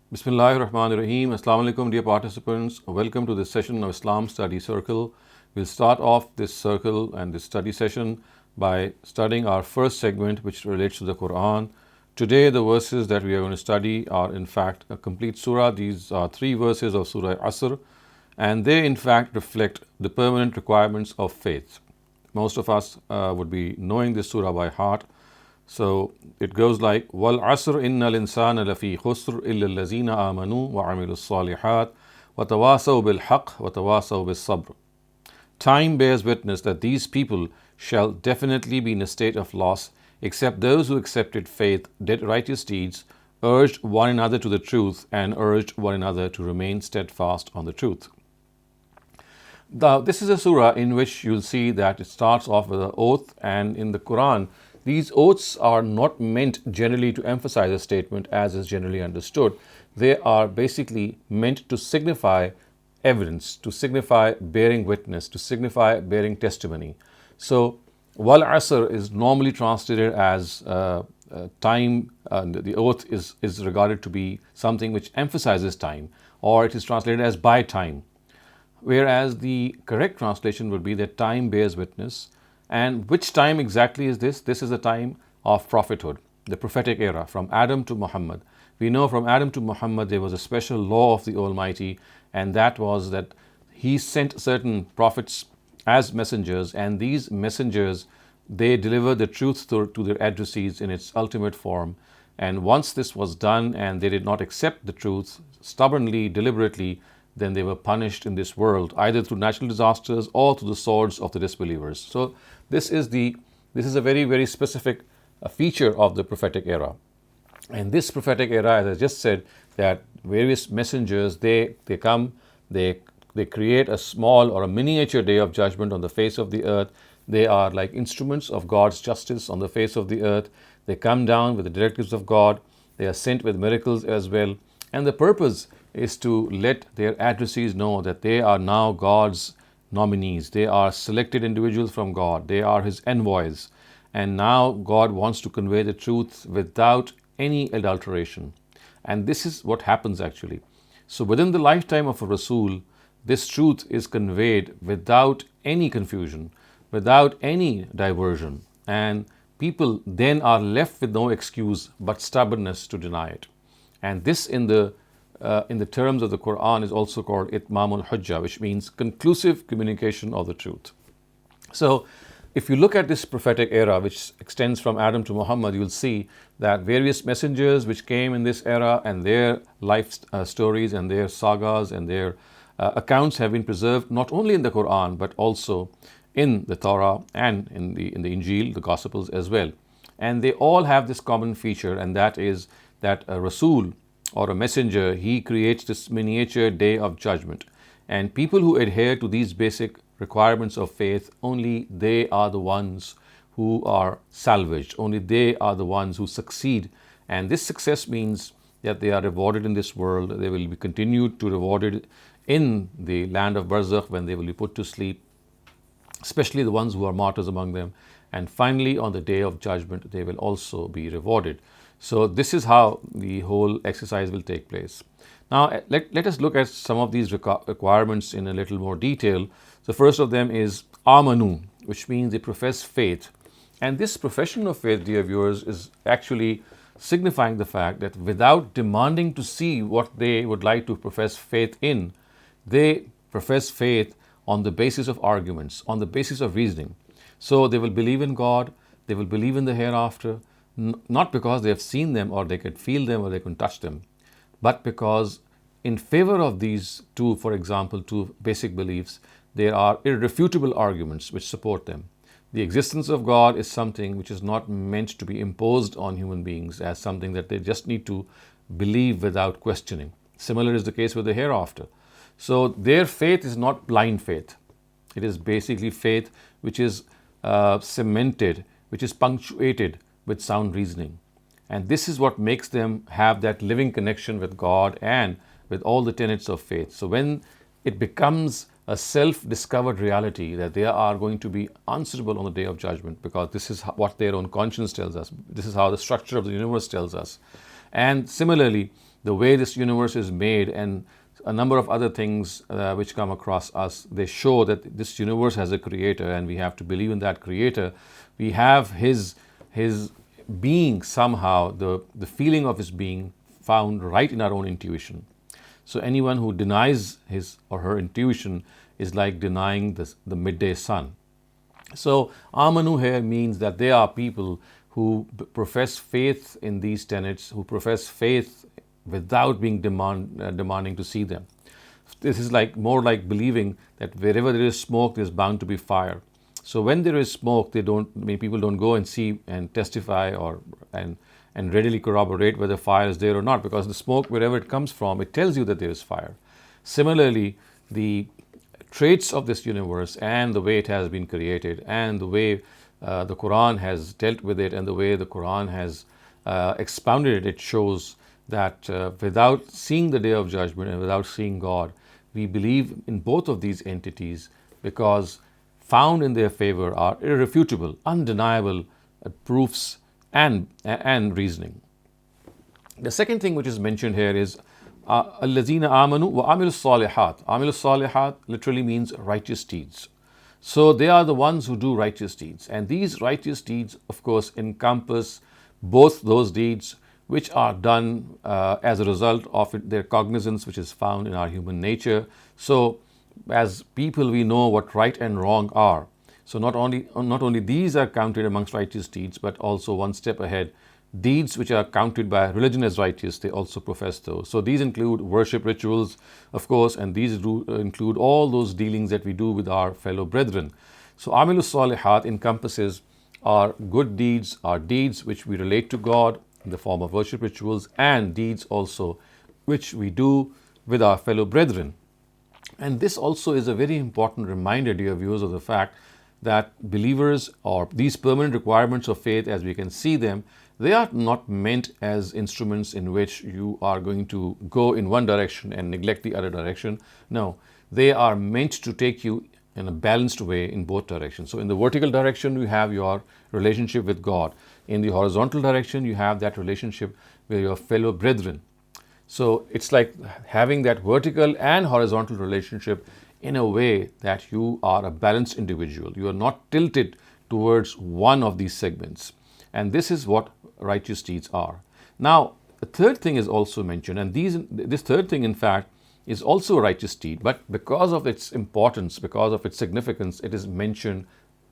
Bismillahir Rahmanir Rahim. Assalamu alaikum, dear participants. Welcome to this session of Islam Study Circle. We'll start off this circle and this study session by studying our first segment, which relates to the Qur'an. Today, the verses that we are going to study are in fact a complete surah. These are 3 verses of Surah Asr, and they in fact reflect the permanent requirements of faith. Most of us would be knowing this surah by heart. So it goes like, Wal asr innal insana lafi khusr illa allazina amanu wa amilus salihat wa tawasaw bil haqq wa tawasaw bis sabr. Time bears witness that these people shall definitely be in a state of loss, except those who accepted faith, did righteous deeds, urged one another to the truth, and urged one another to remain steadfast on the truth. Now, this is a surah in which you'll see that it starts off with an oath, and in the Quran, these oaths are not meant generally to emphasize a statement as is generally understood. They are basically meant to signify evidence, to signify bearing witness, to signify bearing testimony. So, Wal Asr is normally translated as time. The oath is regarded to be something which emphasizes time, or it is translated as by time. Whereas the correct translation would be that time bears witness. And which time exactly is this? This is the time of prophethood, the prophetic era, from Adam to Muhammad. We know from Adam to Muhammad there was a special law of the Almighty, and that was that He sent certain prophets as messengers, and these messengers, they delivered the truth to their addressees in its ultimate form. And once this was done and they did not accept the truth stubbornly, deliberately, then they were punished in this world, either through natural disasters or through the swords of the disbelievers. So this is a very, very specific feature of the prophetic era. And this prophetic era, as I just said, that various messengers, they come, they create a small or a miniature day of judgment on the face of the earth. They are like instruments of God's justice on the face of the earth. They come down with the directives of God. They are sent with miracles as well. And the purpose is to let their addressees know that they are now God's nominees. They are selected individuals from God. They are His envoys. And now God wants to convey the truth without any adulteration. And this is what happens actually. So within the lifetime of a Rasul, this truth is conveyed without any confusion, without any diversion. And people then are left with no excuse but stubbornness to deny it. And this in the terms of the Qur'an is also called Itmamul Hujjah, which means conclusive communication of the truth. So, if you look at this prophetic era, which extends from Adam to Muhammad, you'll see that various messengers which came in this era and their life stories and their sagas and their accounts have been preserved not only in the Qur'an but also in the Torah and in the Injil, the Gospels as well. And they all have this common feature, and that is that a Rasul or a messenger, he creates this miniature day of judgment. And people who adhere to these basic requirements of faith, only they are the ones who are salvaged. Only they are the ones who succeed. And this success means that they are rewarded in this world. They will be continued to rewarded in the land of Barzakh when they will be put to sleep, especially the ones who are martyrs among them. And finally, on the day of judgment, they will also be rewarded. So this is how the whole exercise will take place. Now, let us look at some of these requirements in a little more detail. The first of them is Amanu, which means they profess faith. And this profession of faith, dear viewers, is actually signifying the fact that without demanding to see what they would like to profess faith in, they profess faith on the basis of arguments, on the basis of reasoning. So they will believe in God, they will believe in the hereafter, not because they have seen them or they can feel them or they can touch them, but because in favor of these two, for example, two basic beliefs, there are irrefutable arguments which support them. The existence of God is something which is not meant to be imposed on human beings as something that they just need to believe without questioning. Similar is the case with the hereafter. So their faith is not blind faith. It is basically faith which is cemented, which is punctuated with sound reasoning. And this is what makes them have that living connection with God and with all the tenets of faith. So when it becomes a self-discovered reality that they are going to be answerable on the day of judgment, because this is what their own conscience tells us, this is how the structure of the universe tells us. And similarly, the way this universe is made, and a number of other things which come across us, they show that this universe has a creator, and we have to believe in that creator. We have his being somehow, the feeling of his being found right in our own intuition. So anyone who denies his or her intuition is like denying the midday sun. So Amanu here means that they are people who profess faith in these tenets, who profess faith without being demanding to see them. This is like more like believing that wherever there is smoke, there's bound to be fire. So when there is smoke, people don't go and see and testify and readily corroborate whether fire is there or not, because the smoke, wherever it comes from, it tells you that there is fire. Similarly, the traits of this universe and the way it has been created and the way the Qur'an has dealt with it and the way the Qur'an has expounded it, it shows that without seeing the Day of Judgment and without seeing God, we believe in both of these entities, because found in their favor are irrefutable, undeniable proofs and reasoning. The second thing which is mentioned here is Allazina amanu wa amilu salihat. Amilu salihat literally means righteous deeds. So they are the ones who do righteous deeds. And these righteous deeds, of course, encompass both those deeds which are done as a result of their cognizance, which is found in our human nature. So as people, we know what right and wrong are. So not only these are counted amongst righteous deeds, but also one step ahead, deeds which are counted by religion as righteous, they also profess those. So these include worship rituals, of course, and these include all those dealings that we do with our fellow brethren. So Amilus Salihat encompasses our good deeds, our deeds which we relate to God in the form of worship rituals, and deeds also which we do with our fellow brethren. And this also is a very important reminder, dear viewers, of the fact that believers, or these permanent requirements of faith as we can see them, they are not meant as instruments in which you are going to go in one direction and neglect the other direction. No, they are meant to take you in a balanced way in both directions. So in the vertical direction, you have your relationship with God. In the horizontal direction, you have that relationship with your fellow brethren. So it's like having that vertical and horizontal relationship in a way that you are a balanced individual. You are not tilted towards one of these segments. And this is what righteous deeds are. Now, the third thing is also mentioned, and this third thing, in fact, is also a righteous deed, but because of its importance, because of its significance, it is mentioned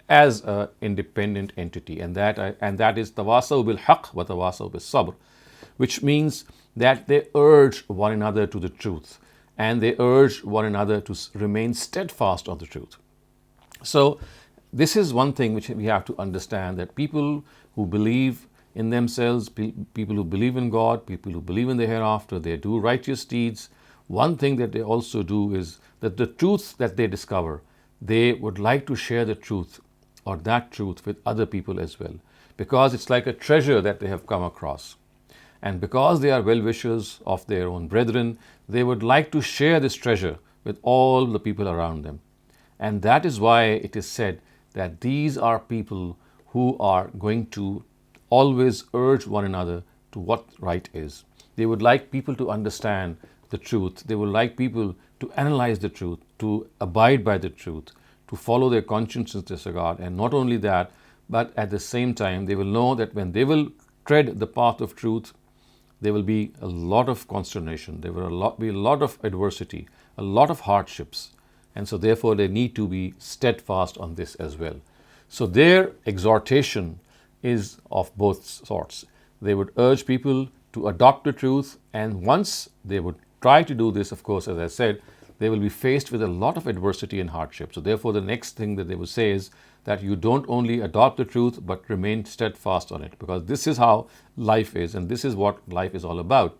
as an independent entity, and that is tawasaw bil haqq wa tawasaw bis sabr, which means that they urge one another to the truth, and they urge one another to remain steadfast on the truth. So this is one thing which we have to understand, that people who believe in themselves, people who believe in God, people who believe in the hereafter, they do righteous deeds. One thing that they also do is that the truth that they discover, they would like to share the truth or that truth with other people as well, because it's like a treasure that they have come across. And because they are well-wishers of their own brethren, they would like to share this treasure with all the people around them. And that is why it is said that these are people who are going to always urge one another to what right is. They would like people to understand the truth. They would like people to analyze the truth, to abide by the truth, to follow their conscience's disregard. And not only that, but at the same time, they will know that when they will tread the path of truth, there will be a lot of consternation, there will be a lot of adversity, a lot of hardships. And so therefore they need to be steadfast on this as well. So their exhortation is of both sorts. They would urge people to adopt the truth, and once they would try to do this, of course, as I said, they will be faced with a lot of adversity and hardship. So therefore the next thing that they would say is that you don't only adopt the truth, but remain steadfast on it, because this is how life is, and this is what life is all about.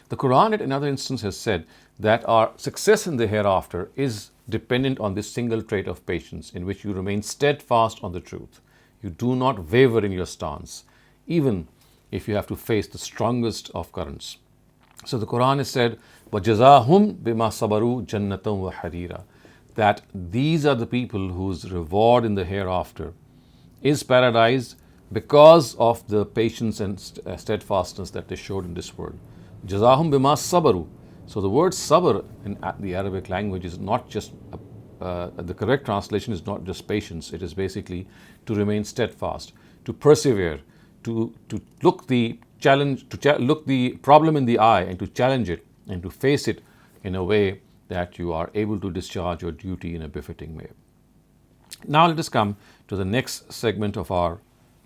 The Quran at another instance has said that our success in the hereafter is dependent on this single trait of patience, in which you remain steadfast on the truth. You do not waver in your stance, even if you have to face the strongest of currents. So the Quran has said, وَجَزَاهُمْ بِمَا صَبَرُوا جَنَّةً وَحَرِيرًا, that these are the people whose reward in the hereafter is paradise because of the patience and steadfastness that they showed in this world. Jazahum bima sabaru. So the word sabr in the Arabic language is not just the correct translation is not just patience. It is basically to remain steadfast, to persevere, to look the challenge, look the problem in the eye and to challenge it and to face it in a way that you are able to discharge your duty in a befitting way. Now let us come to the next segment of our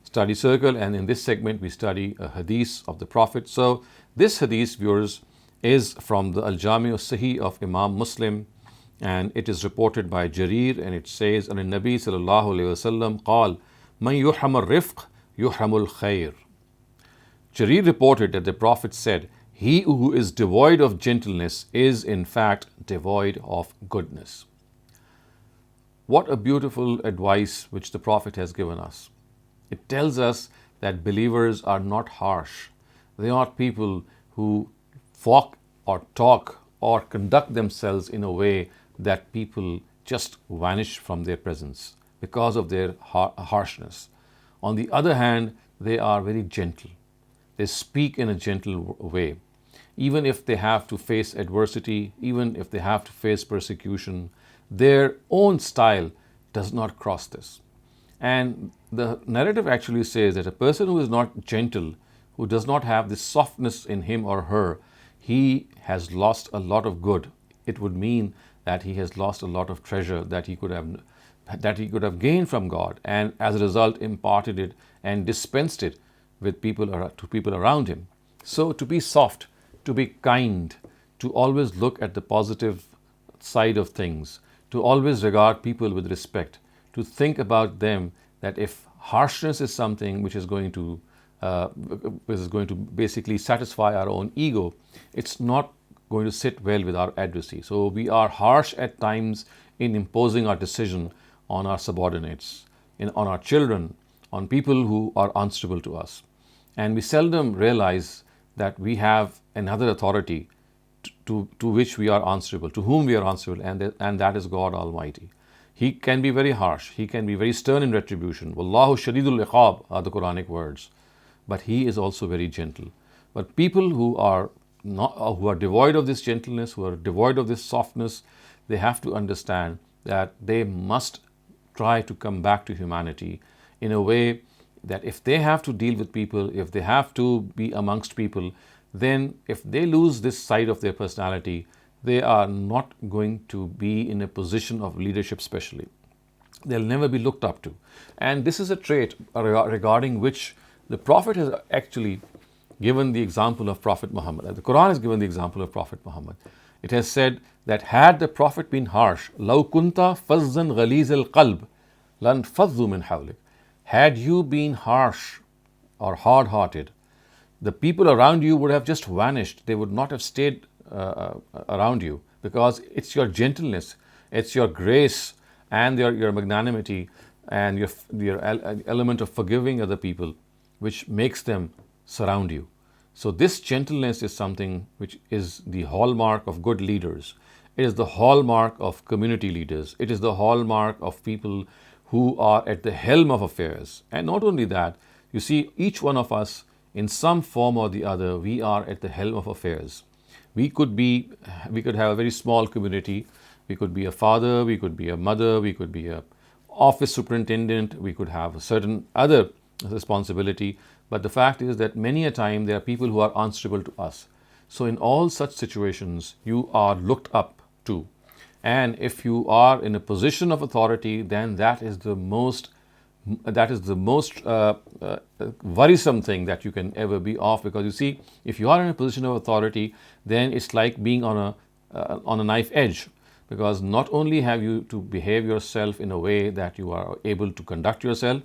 study circle, and in this segment we study a hadith of the Prophet. So this hadith, viewers, is from the Al-Jami al-Sahih of Imam Muslim, and it is reported by Jarir, and it says, "An Nabi sallallahu alayhi wasallam qal, man yuhram al-rifq yuhram al-khair." Jarir reported that the Prophet said, "He who is devoid of gentleness is in fact devoid of goodness." What a beautiful advice which the Prophet has given us. It tells us that believers are not harsh. They are not people who walk or talk or conduct themselves in a way that people just vanish from their presence because of their harshness. On the other hand, they are very gentle. They speak in a gentle way. Even if they have to face adversity, even if they have to face persecution, their own style does not cross this. And the narrative actually says that a person who is not gentle, who does not have this softness in him or her, he has lost a lot of good. It would mean that he has lost a lot of treasure that he could have gained from God, and as a result imparted it and dispensed it with to people around him. So to be soft, to be kind, to always look at the positive side of things, to always regard people with respect, to think about them that if harshness is something which is going to basically satisfy our own ego, it's not going to sit well with our adversary. So we are harsh at times in imposing our decision on our subordinates, on our children, on people who are answerable to us. And we seldom realize that we have another authority to which we are answerable, to whom we are answerable, and that is God Almighty. He can be very harsh. He can be very stern in retribution. Wallahu shadidul iqab are the Quranic words. But He is also very gentle. But people who are devoid of this gentleness, who are devoid of this softness, they have to understand that they must try to come back to humanity in a way that if they have to deal with people, if they have to be amongst people, then if they lose this side of their personality, they are not going to be in a position of leadership especially. They'll never be looked up to. And this is a trait regarding which the Prophet has actually given the example of Prophet Muhammad. The Quran has given the example of Prophet Muhammad. It has said that had the Prophet been harsh, لَوْ كُنْتَ فَزًّا غَلِيظَ الْقَلْبِ لَانْفَضُّوا مِنْ حَوْلِكَ. Had you been harsh or hard-hearted, the people around you would have just vanished. They would not have stayed around you, because it's your gentleness, it's your grace and your magnanimity and your element of forgiving other people which makes them surround you. So this gentleness is something which is the hallmark of good leaders. It is the hallmark of community leaders. It is the hallmark of people who are at the helm of affairs. And not only that, you see, each one of us, in some form or the other, we are at the helm of affairs. We could have a very small community. We could be a father, we could be a mother, we could be a office superintendent, we could have a certain other responsibility. But the fact is that many a time there are people who are answerable to us. So in all such situations, you are looked up to. And if you are in a position of authority, then that is the most worrisome thing that you can ever be of, because you see, if you are in a position of authority, then it's like being on a knife edge, because not only have you to behave yourself in a way that you are able to conduct yourself,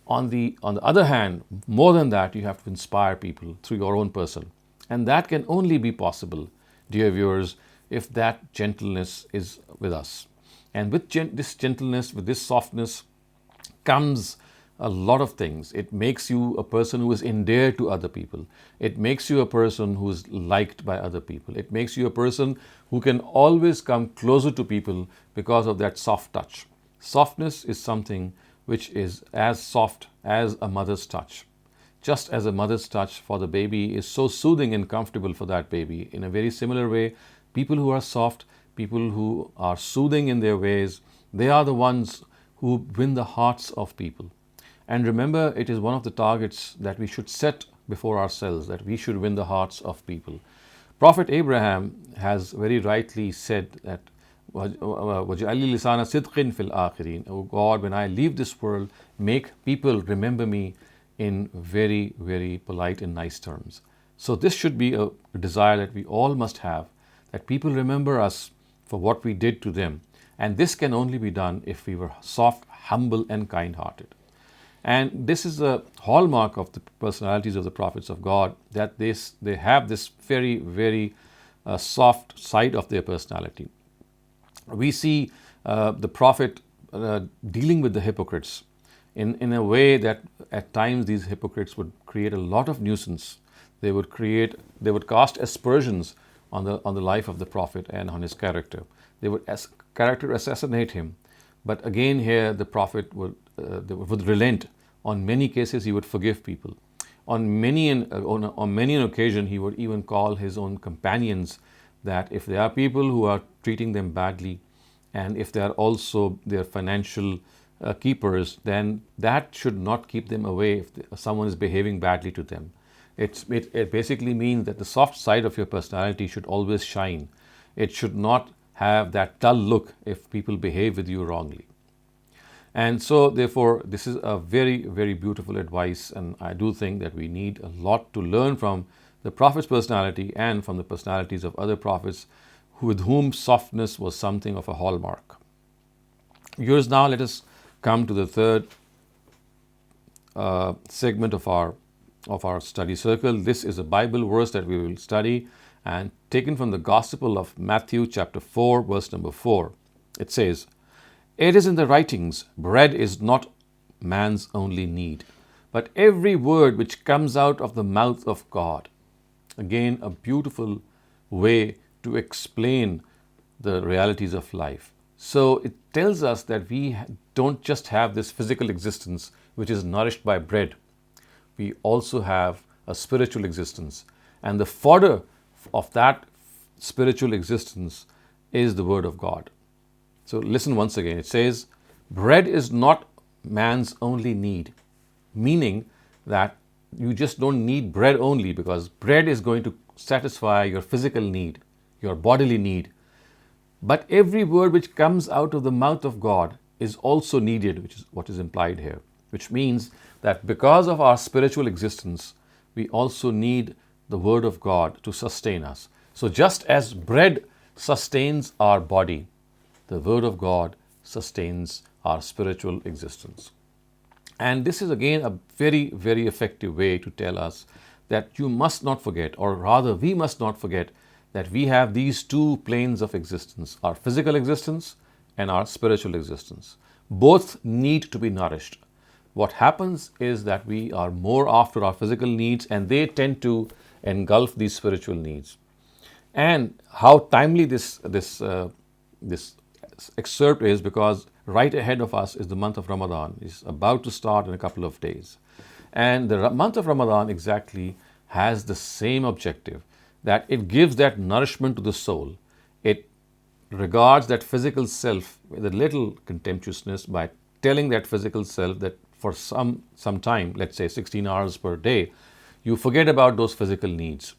on the other hand, more than that, you have to inspire people through your own person. And that can only be possible, dear viewers, if that gentleness is with us. And with this gentleness, with this softness, comes a lot of things. It makes you a person who is endeared to other people. It makes you a person who is liked by other people. It makes you a person who can always come closer to people because of that soft touch. Softness is something which is as soft as a mother's touch. just as a mother's touch for the baby is so soothing and comfortable for that baby. In a very similar way, people who are soft, people who are soothing in their ways, they are the ones who win the hearts of people. And remember, it is one of the targets that we should set before ourselves, that we should win the hearts of people. Prophet Abraham has very rightly said that, وَجْعَلْ لِي لِسَانَ صِدْقٍ فِي الْآخِرِينَ. Oh God, when I leave this world, make people remember me in very, very polite and nice terms. So this should be a desire that we all must have, that people remember us for what we did to them. And this can only be done if we were soft, humble, and kind-hearted. And this is a hallmark of the personalities of the prophets of God, that they have this very, very soft side of their personality. We see the prophet dealing with the hypocrites in a way that at times these hypocrites would create a lot of nuisance. They would cast aspersions on the life of the prophet and on his character. They would character assassinate him. But again here the prophet would relent. On many cases he would forgive people. On many an occasion he would even call his own companions, that if there are people who are treating them badly, and if they are also their financial keepers, then that should not keep them away if someone is behaving badly to them. It basically means that the soft side of your personality should always shine. It should not have that dull look if people behave with you wrongly. And so therefore this is a very, very beautiful advice, and I do think that we need a lot to learn from the prophet's personality and from the personalities of other prophets with whom softness was something of a hallmark. Viewers, now let us come to the third segment of our study circle. This is a Bible verse that we will study, and taken from the Gospel of Matthew chapter 4 verse number 4. It says, "It is in the writings, bread is not man's only need, but every word which comes out of the mouth of God." Again, a beautiful way to explain the realities of life. So it tells us that we don't just have this physical existence which is nourished by bread. We also have a spiritual existence. And the fodder of that spiritual existence is the Word of God. So listen once again. It says, bread is not man's only need, meaning that you just don't need bread only, because bread is going to satisfy your physical need, your bodily need. But every word which comes out of the mouth of God is also needed, which is what is implied here, which means that because of our spiritual existence, we also need the Word of God to sustain us. So just as bread sustains our body, the Word of God sustains our spiritual existence. And this is again a very, very effective way to tell us that you must not forget, or rather we must not forget, that we have these two planes of existence, our physical existence and our spiritual existence. Both need to be nourished. What happens is that we are more after our physical needs, and they tend to engulf these spiritual needs. And how timely this excerpt is, because right ahead of us is the month of Ramadan. It's about to start in a couple of days. And the month of Ramadan exactly has the same objective, that it gives that nourishment to the soul. It regards that physical self with a little contemptuousness by telling that physical self that for some time, let's say 16 hours per day, you forget about those physical needs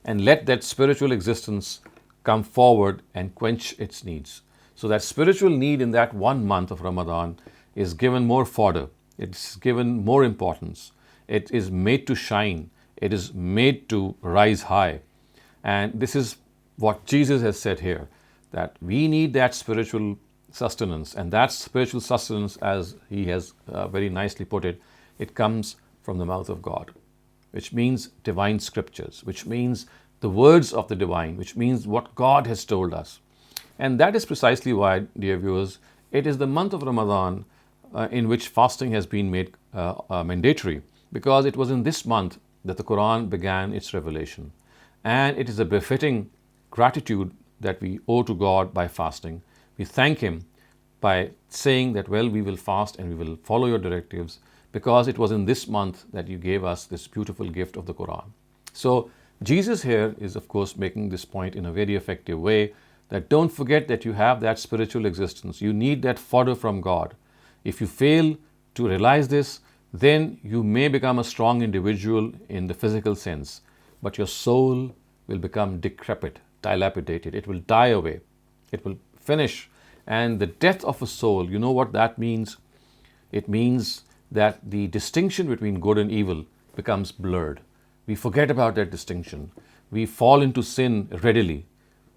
and let that spiritual existence come forward and quench its needs. So that spiritual need in that 1 month of Ramadan is given more fodder, it's given more importance, it is made to shine, it is made to rise high. And this is what Jesus has said here, that we need that spiritual sustenance, and that spiritual sustenance, as he has very nicely put it, it comes from the mouth of God, which means divine scriptures, which means the words of the divine, which means what God has told us. And that is precisely why, dear viewers, it is the month of Ramadan in which fasting has been made mandatory, because it was in this month that the Qur'an began its revelation. And it is a befitting gratitude that we owe to God by fasting. We thank Him by saying that, well, we will fast and we will follow your directives, because it was in this month that you gave us this beautiful gift of the Quran. So Jesus here is, of course, making this point in a very effective way, that don't forget that you have that spiritual existence. You need that fodder from God. If you fail to realize this, then you may become a strong individual in the physical sense, but your soul will become decrepit, dilapidated. It will die away. It will finish. And the death of a soul, you know what that means? It means that the distinction between good and evil becomes blurred. We forget about that distinction. We fall into sin readily.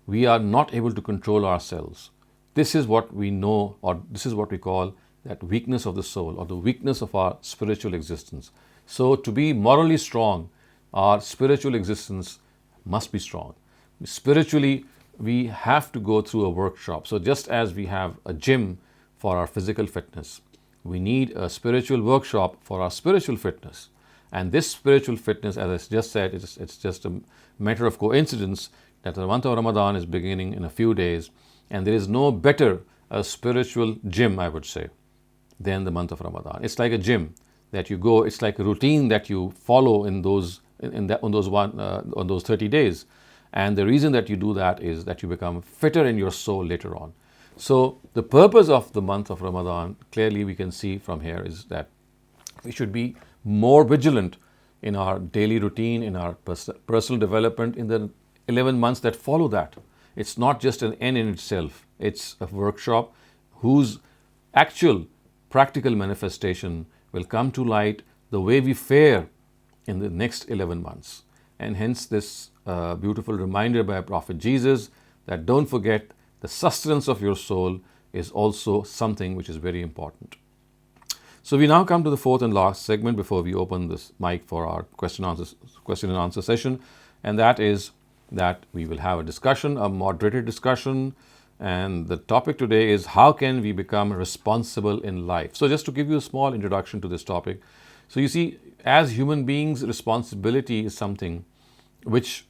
We are not able to control ourselves. This is what we know, or this is what we call that weakness of the soul, or the weakness of our spiritual existence. So to be morally strong, our spiritual existence must be strong. Spiritually, we have to go through a workshop. So just as we have a gym for our physical fitness, we need a spiritual workshop for our spiritual fitness. And this spiritual fitness, as I just said, it's just a matter of coincidence that the month of Ramadan is beginning in a few days, and there is no better a spiritual gym, I would say, than the month of Ramadan. It's like a gym that you go. It's like a routine that you follow on those 30 days, and the reason that you do that is that you become fitter in your soul later on. So the purpose of the month of Ramadan, clearly we can see from here, is that we should be more vigilant in our daily routine, in our personal development in the 11 months that follow that. It's not just an end in itself. It's a workshop whose actual practical manifestation will come to light the way we fare in the next 11 months. And hence this beautiful reminder by Prophet Jesus that don't forget the sustenance of your soul is also something which is very important. So we now come to the fourth and last segment before we open this mic for our question and answer session, and that is that we will have a discussion, a moderated discussion, and the topic today is how can we become responsible in life. So just to give you a small introduction to this topic, so you see, as human beings, responsibility is something which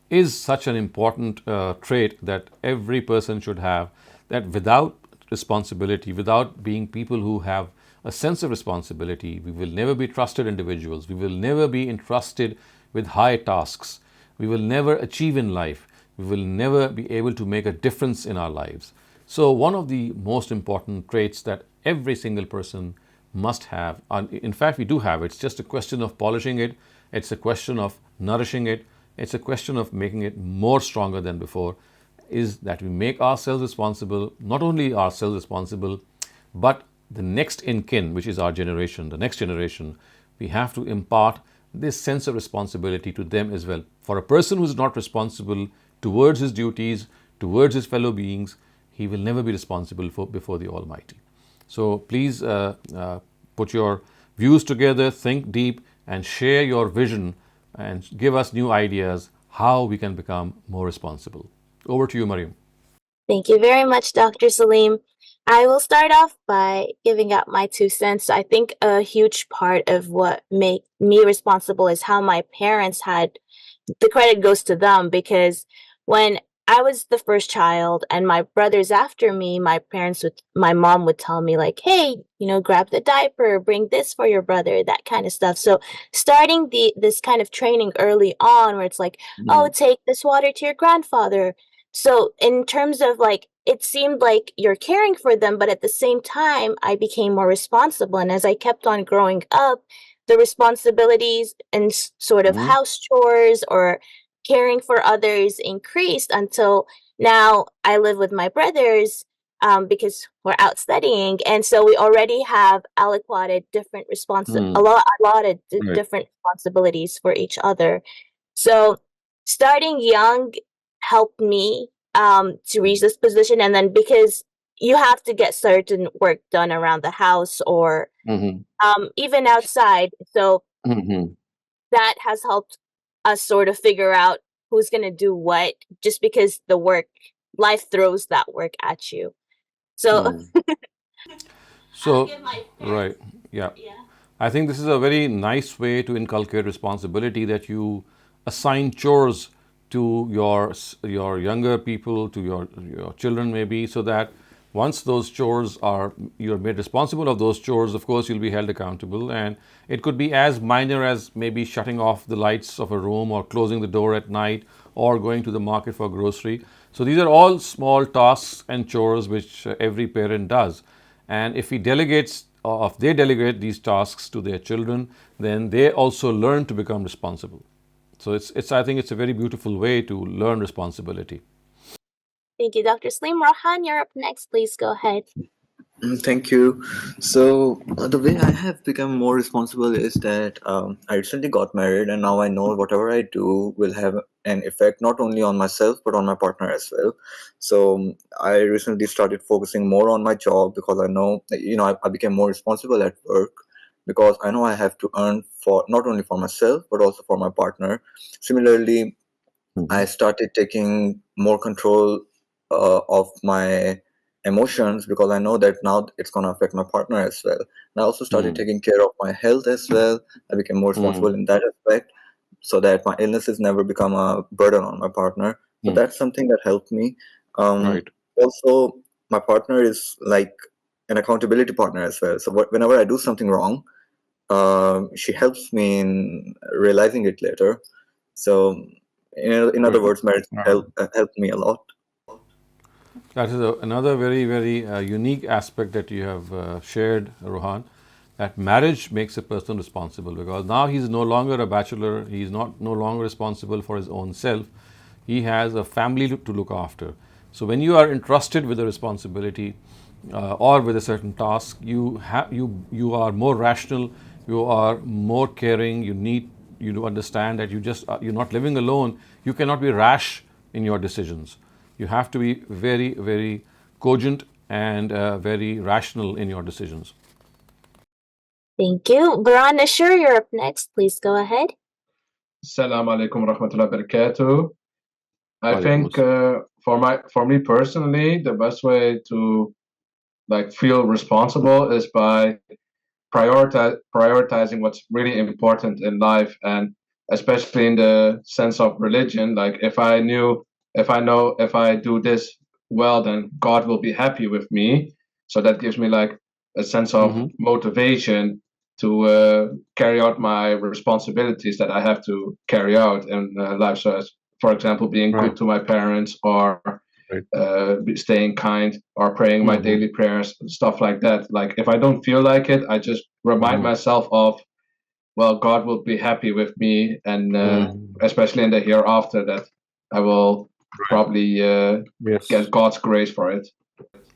is such an important trait that every person should have, that without responsibility, without being people who have a sense of responsibility, we will never be trusted individuals. We will never be entrusted with high tasks. We will never achieve in life. We will never be able to make a difference in our lives. So one of the most important traits that every single person must have, and in fact we do have, it's just a question of polishing it, it's a question of nourishing it, it's a question of making it more stronger than before, is that we make ourselves responsible, not only ourselves responsible, but the next in kin, which is our generation, the next generation, we have to impart this sense of responsibility to them as well. For a person who is not responsible towards his duties, towards his fellow beings, he will never be responsible before the Almighty. So please put your views together, think deep, and share your vision and give us new ideas how we can become more responsible. Over to you, Mariam. Thank you very much, Dr. Saleem. I will start off by giving out my 2 cents. I think a huge part of what made me responsible is how my parents had the credit goes to them, because when I was the first child and my brothers after me, my mom would tell me like, hey, grab the diaper, bring this for your brother, that kind of stuff. So starting this kind of training early on where it's like, oh, take this water to your grandfather. So in terms of like, it seemed like you're caring for them, but at the same time, I became more responsible. And as I kept on growing up, the responsibilities and sort of house chores or caring for others increased until now I live with my brothers because we're out studying. And so we already have allotted different allotted Right. different responsibilities for each other. So starting young helped me to reach this position. And then because you have to get certain work done around the house or Mm-hmm. even outside. So Mm-hmm. that has helped us sort of figure out who's going to do what, just because life throws that work at you. So I'll So, give my right, parents, yeah. yeah. I think this is a very nice way to inculcate responsibility, that you assign chores to your younger people, to your children maybe, so that Once those chores are, you're made responsible of those chores, of course you'll be held accountable, and it could be as minor as maybe shutting off the lights of a room or closing the door at night or going to the market for grocery. So these are all small tasks and chores which every parent does, and if if they delegate these tasks to their children, then they also learn to become responsible. So it's I think it's a very beautiful way to learn responsibility. Thank you, Dr. Saleem. Rohan, you're up next. Please go ahead. Thank you. So the way I have become more responsible is that I recently got married, and now I know whatever I do will have an effect not only on myself but on my partner as well. So I recently started focusing more on my job because I know, I became more responsible at work because I know I have to earn for not only for myself but also for my partner. Similarly, I started taking more control of my emotions because I know that now it's going to affect my partner as well. And I also started taking care of my health as well. I became more responsible in that aspect so that my illnesses never become a burden on my partner. So that's something that helped me. Right. Also, my partner is like an accountability partner as well. So whenever I do something wrong, she helps me in realizing it later. So, in other Good. words, marriage helped me a lot. That is another very, very unique aspect that you have shared, Rohan. That marriage makes a person responsible because now he's no longer a bachelor. He's no longer responsible for his own self. He has a family to look after. So when you are entrusted with a responsibility or with a certain task, you are more rational. You are more caring. You do understand that you're not living alone. You cannot be rash in your decisions. You have to be very, very cogent and very rational in your decisions. Thank you. Baran Nashir, you're up next. Please go ahead. Assalamu alaikum warahmatullahi wabarakatuh. I think for me personally, the best way to feel responsible is by prioritizing what's really important in life, and especially in the sense of religion. Like if I know if I do this well, then God will be happy with me. So that gives me like a sense of motivation to carry out my responsibilities that I have to carry out in life. So, as for example, being good to my parents, or staying kind, or praying my daily prayers, stuff like that. Like if I don't feel like it, I just remind myself of, well, God will be happy with me, and especially in the hereafter, that I will probably get God's grace for it.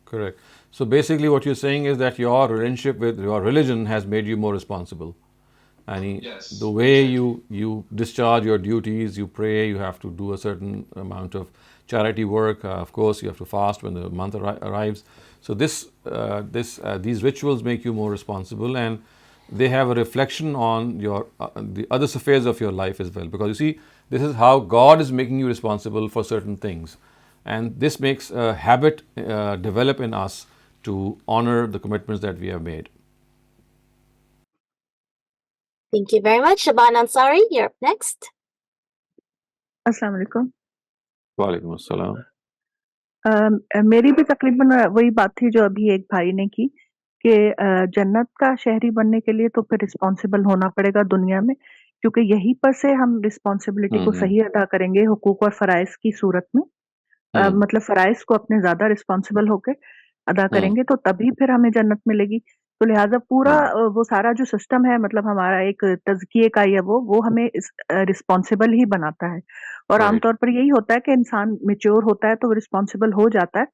Correct. So basically, what you're saying is that your relationship with your religion has made you more responsible. And the way you discharge your duties, you pray, you have to do a certain amount of charity work. Of course, you have to fast when the month arrives. So these rituals make you more responsible, and they have a reflection on the other affairs of your life as well. Because you see, this is how God is making you responsible for certain things, and this makes a habit develop in us to honor the commitments that we have made. Thank you very much. Shaban Ansari, you're up next. अस्सलाम वालेकुम। वालेकुम अस्सलाम। मेरी भी तकरीबन वही बात थी जो अभी एक भाई ने की कि जन्नत का शहरी बनने के लिए तो फिर रिस्पॉन्सिबल होना पड़ेगा दुनिया में, क्योंकि यहीं पर से हम रिस्पॉन्सिबिलिटी को सही अदा करेंगे हुकूक और फ़राइज़ की सूरत में। मतलब फ़राइज़ को अपने ज़्यादा रिस्पॉन्सिबल होके अदा करेंगे तो तभी फिर हमें जन्नत मिलेगी। तो लिहाज़ा पूरा वो सारा जो सिस्टम है, मतलब हमारा एक तज़किये का ही है वो हमें रिस्पॉन्सिबल ही बनाता है। और आमतौर पर यही होता है कि इंसान मैच्योर होता है तो वो रिस्पॉन्सिबल हो जाता है,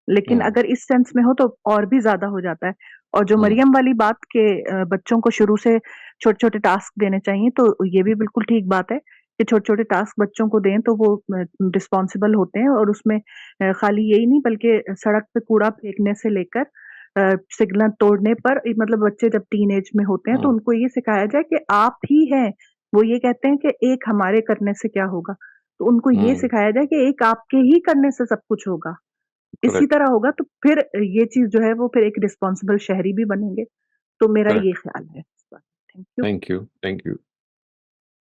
लेकिन अगर इस सेंस में हो तो और भी ज़्यादा हो जाता है। और जो मरियम वाली बात के बच्चों को शुरू से छोटे-छोटे टास्क देने चाहिए, तो ये भी बिल्कुल ठीक बात है कि छोटे-छोटे टास्क बच्चों को दें तो वो रिस्पॉन्सिबल होते हैं। और उसमें खाली यही नहीं, बल्कि सड़क पे कूड़ा फेंकने से लेकर सिग्नल तोड़ने पर, मतलब बच्चे जब टीनेज में होते हैं तो उनको ये सिखाया जाए कि आप ही हैं। वो ये कहते हैं कि एक हमारे करने से क्या होगा, तो उनको ये सिखाया जाए कि एक आपके ही करने से सब कुछ होगा। इसी तरह होगा तो फिर ये चीज़ जो है वो फिर एक रिस्पॉन्सिबल शहरी भी बनेंगे। तो मेरा ये ख्याल है इस बात। Thank you. Thank you.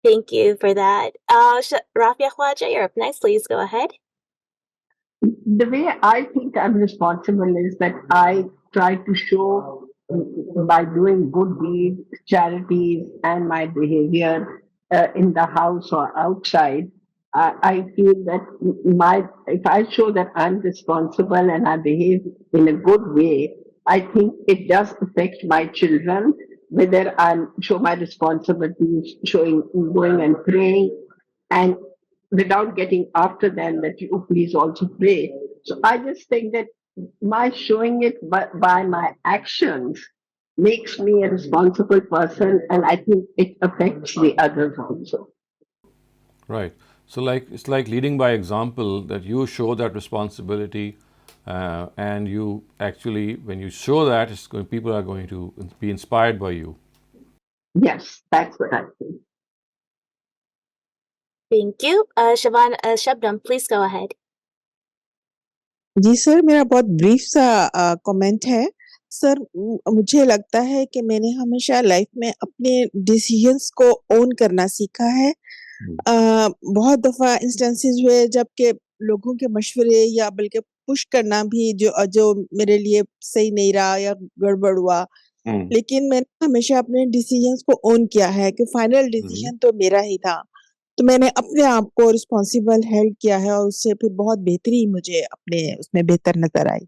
Thank you for that. Rafia Khwaja, you're up next. Please go ahead. The way I think I'm responsible is that I try to show by doing good deeds, charities, and my behavior in the house or outside. I feel that if I show that I'm responsible and I behave in a good way, I think it does affect my children. Whether I show my responsibility, showing going and praying, and without getting after them that you please also pray. So I just think that my showing it by my actions makes me a responsible person, and I think it affects the others also. Right. So, like it's like leading by example, that you show that responsibility, and you actually, when you show that, people are going to be inspired by you. Yes, that's what I think. Thank you. Shabnam, please go ahead. जी sir, मेरा बहुत brief सा comment है। Sir, मुझे लगता है कि मैंने हमेशा लाइफ में अपने डिसीजंस को ओन करना सीखा है। बहुत दफ़ा इंस्टेंसेस हुए जबकि लोगों के मशवरे या बल्कि पुश करना भी जो मेरे लिए सही नहीं रहा या गड़बड़ हुआ, लेकिन मैंने हमेशा अपने डिसीजंस को ओन किया है कि फाइनल डिसीजन तो मेरा ही था। तो मैंने अपने आप को रिस्पॉन्सिबल हेल्ड किया है और उससे फिर बहुत बेहतरी मुझे अपने उसमें बेहतर नजर आई।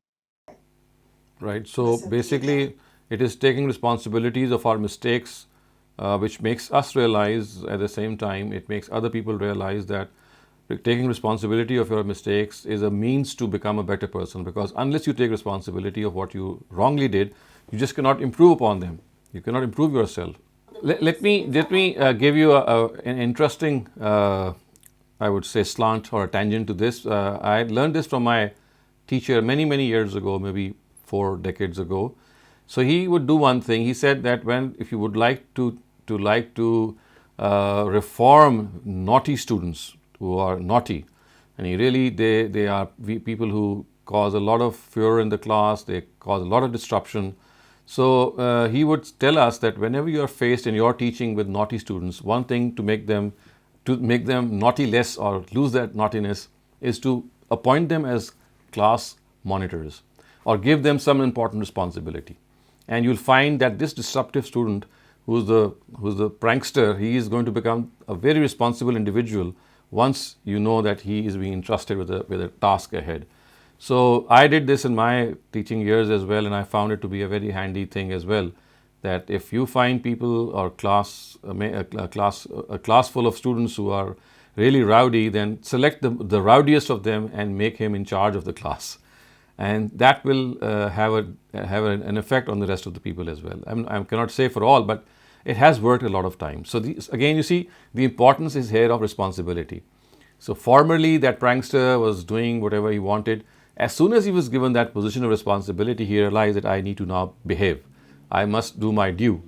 Right. So basically, it is taking responsibilities of our mistakes, which makes us realize at the same time, it makes other people realize that taking responsibility of your mistakes is a means to become a better person. Because unless you take responsibility of what you wrongly did, you just cannot improve upon them. You cannot improve yourself. Let me give you an interesting, I would say, slant or a tangent to this. I learned this from my teacher many years ago, maybe 4 decades ago. So he would do one thing. He said that if you would like to reform naughty students who are naughty, and they are people who cause a lot of furor in the class, they cause a lot of disruption. So he would tell us that whenever you are faced in your teaching with naughty students, one thing to make them naughty less or lose that naughtiness is to appoint them as class monitors or give them some important responsibility. And you'll find that this disruptive student who's the prankster, he is going to become a very responsible individual once you know that he is being entrusted with a task ahead. So I did this in my teaching years as well, and I found it to be a very handy thing as well, that if you find people or a class full of students who are really rowdy, then select the rowdiest of them and make him in charge of the class, and that will have an effect on the rest of the people as well. I cannot say for all, but it has worked a lot of times. So again, you see, the importance is here of responsibility. So formerly, that prankster was doing whatever he wanted. As soon as he was given that position of responsibility, he realized that I need to now behave. I must do my due.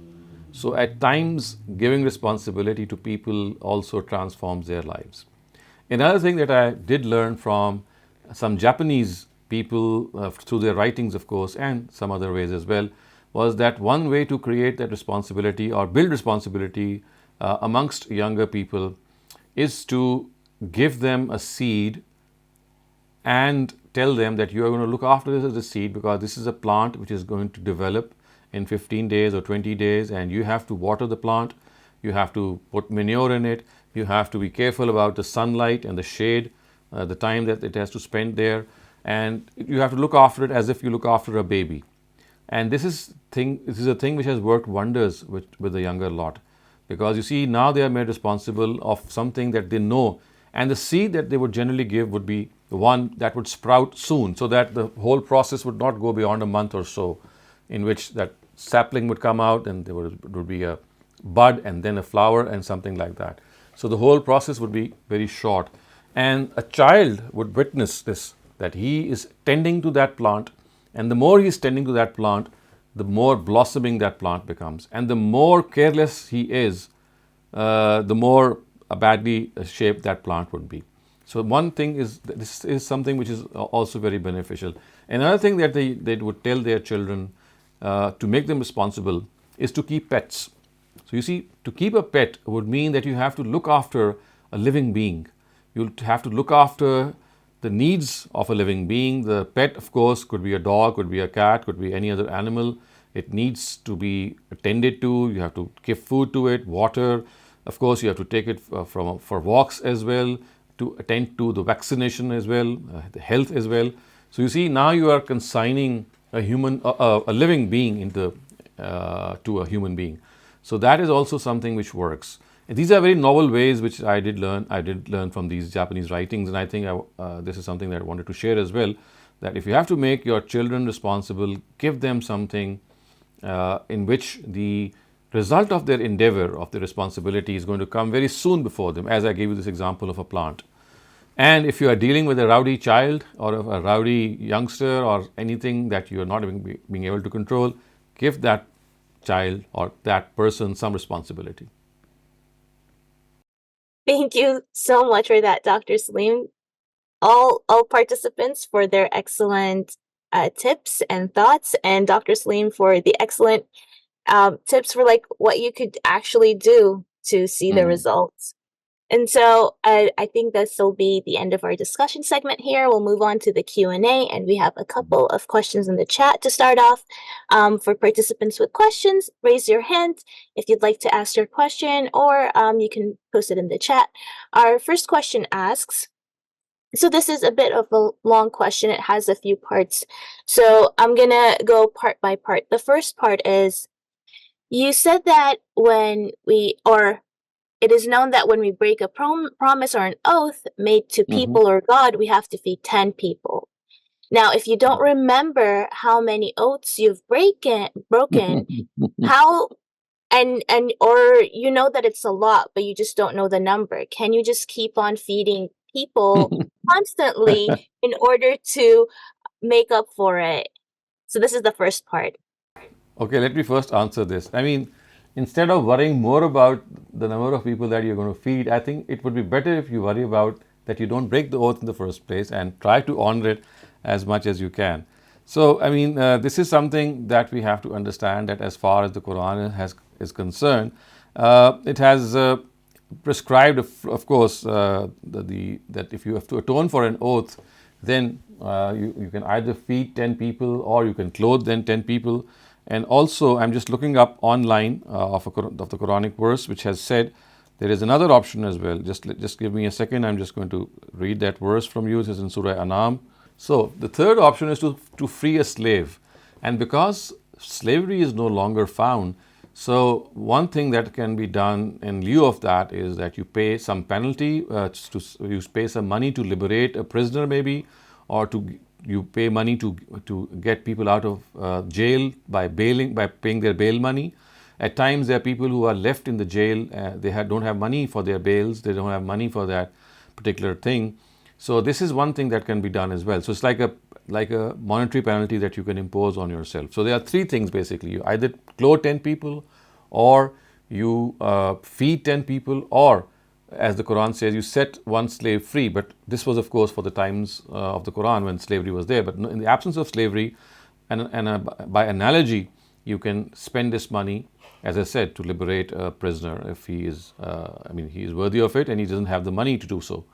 So at times, giving responsibility to people also transforms their lives. Another thing that I did learn from some Japanese people through their writings, of course, and some other ways as well, was that one way to create that responsibility or build responsibility amongst younger people is to give them a seed and tell them that you are going to look after this as a seed, because this is a plant which is going to develop in 15 days or 20 days, and you have to water the plant, you have to put manure in it, you have to be careful about the sunlight and the shade, the time that it has to spend there, and you have to look after it as if you look after a baby. And this is a thing which has worked wonders with the younger lot, because you see, now they are made responsible of something that they know, and the seed that they would generally give would be the one that would sprout soon, so that the whole process would not go beyond a month or so, in which that sapling would come out and there would be a bud and then a flower and something like that. So the whole process would be very short, and a child would witness this, that he is tending to that plant, and the more he is tending to that plant, the more blossoming that plant becomes, and the more careless he is, the more badly shaped that plant would be. So one thing is, this is something which is also very beneficial. Another thing that they would tell their children to make them responsible is to keep pets. So you see, to keep a pet would mean that you have to look after a living being. You'll have to look after the needs of a living being. The pet, of course, could be a dog, could be a cat, could be any other animal. It needs to be attended to. You have to give food to it, water. Of course, you have to take it for walks as well, to attend to the vaccination as well, the health as well. So you see, now you are consigning a living being to a human being. So that is also something which works. And these are very novel ways which I did learn from these Japanese writings, and I think this is something that I wanted to share as well. That if you have to make your children responsible, give them something in which the result of their endeavor, of their responsibility, is going to come very soon before them, as I gave you this example of a plant. And if you are dealing with a rowdy child or a rowdy youngster or anything that you are not even being able to control, give that child or that person some responsibility. Thank you so much for that, Dr. Saleem. All participants for their excellent tips and thoughts, and Dr. Saleem for the excellent tips for like what you could actually do to see the results. And so I think this will be the end of our discussion segment here. We'll move on to the Q&A, and we have a couple of questions in the chat to start off. For participants with questions, raise your hand if you'd like to ask your question, or you can post it in the chat. Our first question asks, so this is a bit of a long question. It has a few parts. So I'm going to go part by part. The first part is, you said that it is known that when we break a promise or an oath made to people or God, we have to feed 10 people. Now, if you don't remember how many oaths you've broken, how or you know that it's a lot, but you just don't know the number, can you just keep on feeding people constantly in order to make up for it? So this is the first part. Okay, let me first answer this. I mean, instead of worrying more about the number of people that you're going to feed, I think it would be better if you worry about that you don't break the oath in the first place and try to honor it as much as you can. So, I mean, this is something that we have to understand, that as far as the Qur'an is concerned, it has prescribed, of course, that if you have to atone for an oath, then you can either feed 10 people or you can clothe then 10 people. And also, I'm just looking up online of the Quranic verse which has said there is another option as well. Just give me a second. I'm just going to read that verse from you. It is in Surah Anam. So the third option is to free a slave. And because slavery is no longer found, so one thing that can be done in lieu of that is that you pay some penalty, you pay some money to liberate a prisoner maybe, or you pay money to get people out of jail by paying their bail money. At times there are people who are left in the jail, they don't have money for their bails, they don't have money for that particular thing. So this is one thing that can be done as well. So it's like a monetary penalty that you can impose on yourself. So there are three things basically. You either clothe 10 people, or you feed 10 people, or as the Quran says, you set one slave free. But this was, of course, for the times of the Quran when slavery was there. But in the absence of slavery, and by analogy, you can spend this money, as I said, to liberate a prisoner if he is, he is worthy of it and he doesn't have the money to do so.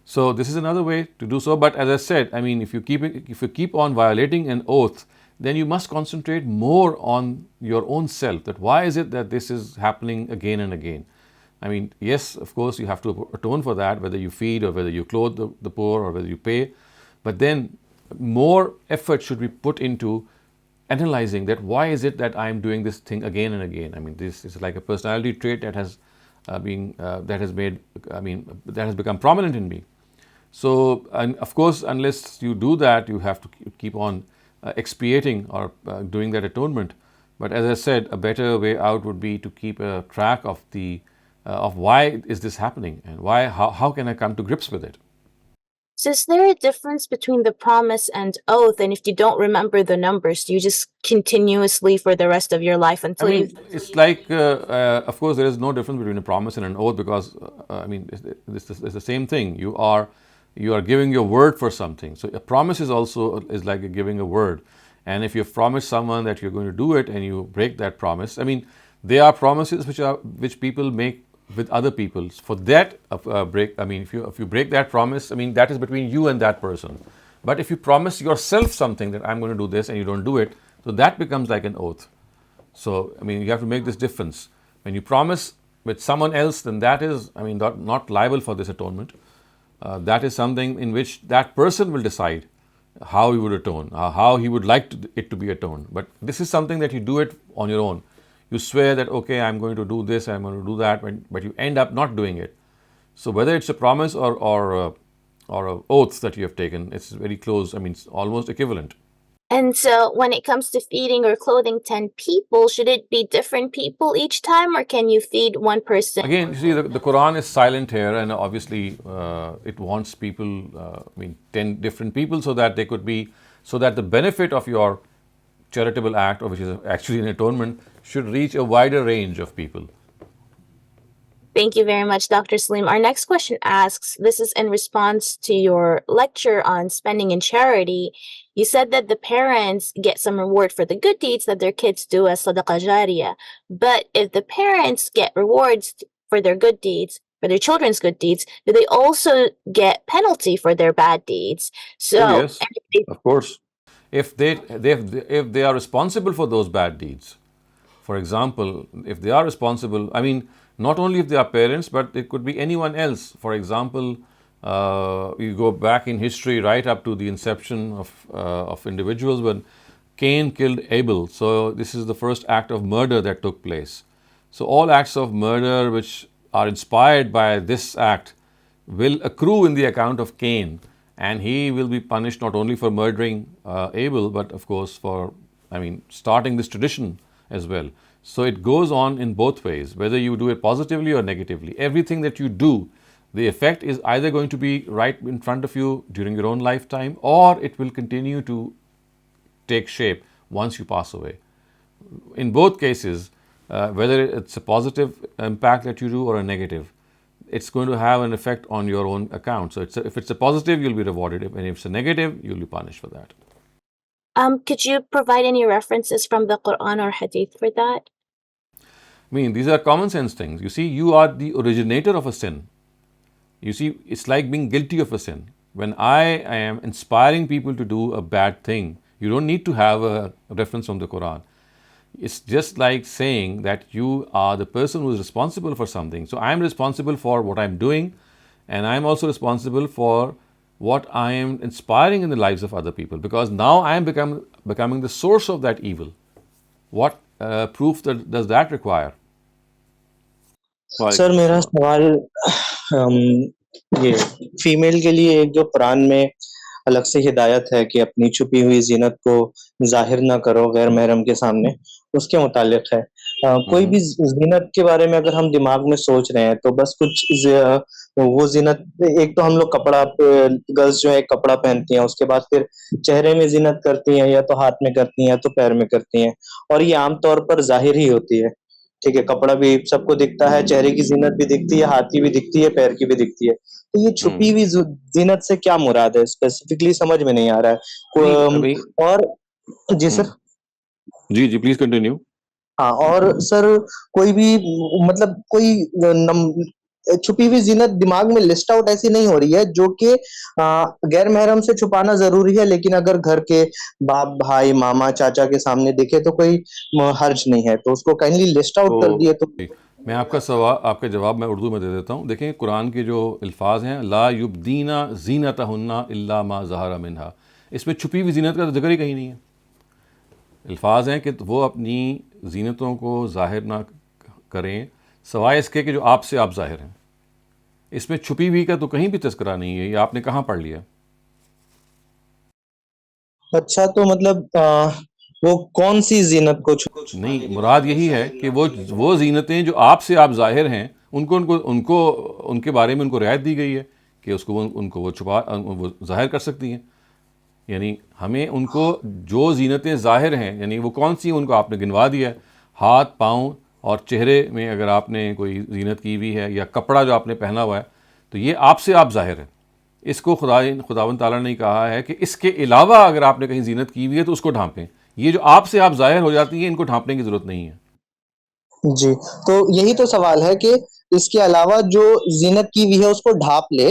So this is another way to do so. But as I said, I mean, if you keep on violating an oath, then you must concentrate more on your own self. That why is it that this is happening again and again? I mean, yes, of course, you have to atone for that, whether you feed or whether you clothe the poor or whether you pay. But then more effort should be put into analyzing that why is it that I am doing this thing again and again. I mean, this is like a personality trait that has become prominent in me. So, and of course, unless you do that, you have to keep on expiating or doing that atonement. But as I said, a better way out would be to keep a track of why is this happening and how can I come to grips with it. So is there a difference between the promise and oath? And if you don't remember the numbers, do you just continuously for the rest of your life until it's like, of course, there is no difference between a promise and an oath, because it's the same thing. You are giving your word for something. So a promise is like giving a word. And if you've promised someone that you're going to do it and you break that promise, I mean, there are promises which people make with other people. For that break, I mean, if you break that promise, I mean, that is between you and that person. But if you promise yourself something that I'm going to do this and you don't do it, so that becomes like an oath. So, I mean, you have to make this difference. When you promise with someone else, then that is, I mean, not liable for this atonement. That is something in which that person will decide how he would atone, how he would like it to be atoned. But this is something that you do it on your own. You swear that, okay, I'm going to do this, I'm going to do that, but you end up not doing it. So whether it's a promise or a oath that you have taken, it's very close. I mean, it's almost equivalent. And so when it comes to feeding or clothing 10 people, should it be different people each time, or can you feed one person? Again, you see, the Quran is silent here, and obviously it wants people, I mean, 10 different people, so that they could be, so that the benefit of your charitable act, or which is actually an atonement, should reach a wider range of people. Thank you very much, Dr. Saleem. Our next question asks, this is in response to your lecture on spending in charity. You said that the parents get some reward for the good deeds that their kids do as sadaqah jariyah. But if the parents get rewards for their good deeds, for their children's good deeds, do they also get penalty for their bad deeds? So, Oh, yes, of course. If they are responsible for those bad deeds, for example, if they are responsible, I mean, not only if they are parents, but it could be anyone else. For example, you go back in history right up to the inception of individuals when Cain killed Abel. So this is the first act of murder that took place. So all acts of murder which are inspired by this act will accrue in the account of Cain, and he will be punished not only for murdering Abel, but of course for, I mean, starting this tradition as well. So it goes on in both ways, whether you do it positively or negatively. Everything that you do, the effect is either going to be right in front of you during your own lifetime, or it will continue to take shape once you pass away. In both cases, whether it's a positive impact that you do or a negative, it's going to have an effect on your own account. So if it's a positive, you'll be rewarded, and if it's a negative, you'll be punished for that. Could you provide any references from the Qur'an or Hadith for that? I mean, these are common sense things. You see, you are the originator of a sin. You see, it's like being guilty of a sin. When I am inspiring people to do a bad thing, you don't need to have a reference from the Quran. It's just like saying that you are the person who is responsible for something. So I'm responsible for what I'm doing, and I'm also responsible for what I am inspiring in the lives of other people, because now I am becoming the source of that evil. What proof does that require? Sir मेरा सवाल ये female के लिए एक जो कुरान में अलग से हिदायत है कि अपनी छुपी हुई जीनत को जाहिर ना करो गैर महरम के सामने, उसके मुतालिक है। कोई भी जीनत के बारे में अगर हम दिमाग में सोच रहे हैं तो बस कुछ वो जीनत, एक तो हम लोग कपड़ा, गर्ल्स जो है कपड़ा पहनती हैं, उसके बाद फिर चेहरे में जीनत करती हैं, या तो हाथ में करती हैं या तो पैर में करती हैं, और ये आमतौर पर जाहिर ही होती है। ठीक है, कपड़ा भी सबको दिखता है, चेहरे की जीनत भी दिखती है, हाथ की भी दिखती है, पैर की भी दिखती है। तो ये छुपी हुई जीनत से क्या मुराद है, स्पेसिफिकली समझ में नहीं आ रहा है। और जी सर, जी प्लीज कंटिन्यू। हाँ, और सर कोई भी मतलब कोई छुपी हुई जीनत दिमाग में लिस्ट आउट ऐसी नहीं हो रही है जो कि गैर महरम से छुपाना जरूरी है, लेकिन अगर घर के बाप, भाई, मामा, चाचा के सामने दिखे तो कोई हर्ज नहीं है, तो उसको काइंडली लिस्ट आउट कर दिए। तो मैं आपका जवाब मैं उर्दू में दे देता हूँ। देखें, कुरान के जो अल्फाज हैं, ला युब्दीना ज़ीनतहुन्ना इल्ला मा ज़हरा मिन्हा, इसमें छुपी हुई जीनत का जिक्र ही कहीं नहीं है। अल्फाज हैं कि वो अपनी जीनतों को जाहिर ना करें सवाए इसके कि जो आपसे आप जाहिर हैं। इसमें छुपी हुई का तो कहीं भी तस्करा नहीं है। ये आपने कहाँ पढ़ लिया? अच्छा, तो मतलब वो कौन सी जीनत को नहीं, मुराद यही है कि वो जीनतें जो आपसे आप जाहिर हैं, उनको उनके बारे में उनको रियायत दी गई है कि उनको वो जाहिर कर सकती हैं। यानी हमें उनको जो जीनतें जाहिर हैं, यानी वो कौन सी, उनको आपने गिनवा दिया है। हाथ, पाँव और चेहरे में अगर आपने कोई जीनत की हुई है, या कपड़ा जो आपने पहना हुआ है, तो ये आपसे आप जाहिर है। इसको खुदावंद ताला ने कहा है कि इसके अलावा अगर आपने कहीं जीनत की हुई है तो उसको ढांपें। ये जो आपसे आप जाहिर हो जाती है, इनको ढांपने की जरूरत नहीं है। जी, तो यही तो सवाल है कि इसके अलावा जो जीनत की हुई है उसको ढाप ले,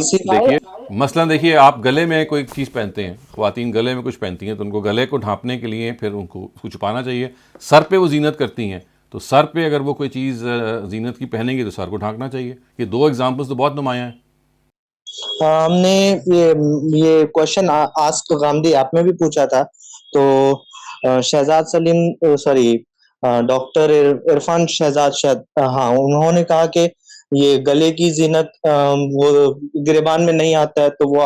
सिवाय मसलन देखिए, आप गले में कोई चीज़ पहनते हैं, ख्वातीन गले में कुछ पहनती हैं, तो उनको गले को ढांपने के लिए फिर उनको उसको छुपाना चाहिए। सर पे वो जीनत करती हैं, तो सर पे अगर वो कोई चीज़ जीनत की पहनेंगी तो सर को ढांकना चाहिए। ये दो एग्जाम्पल्स तो बहुत नुमाया हैं। हमने ये क्वेश्चन आस्क गामदी ऐप में भी पूछा था, तो शहजाद सलीम सॉरी डॉक्टर इरफान शहजाद शायद हाँ, उन्होंने कहा कि ये गले की जीनत वो गिरेबान में नहीं आता है, तो वो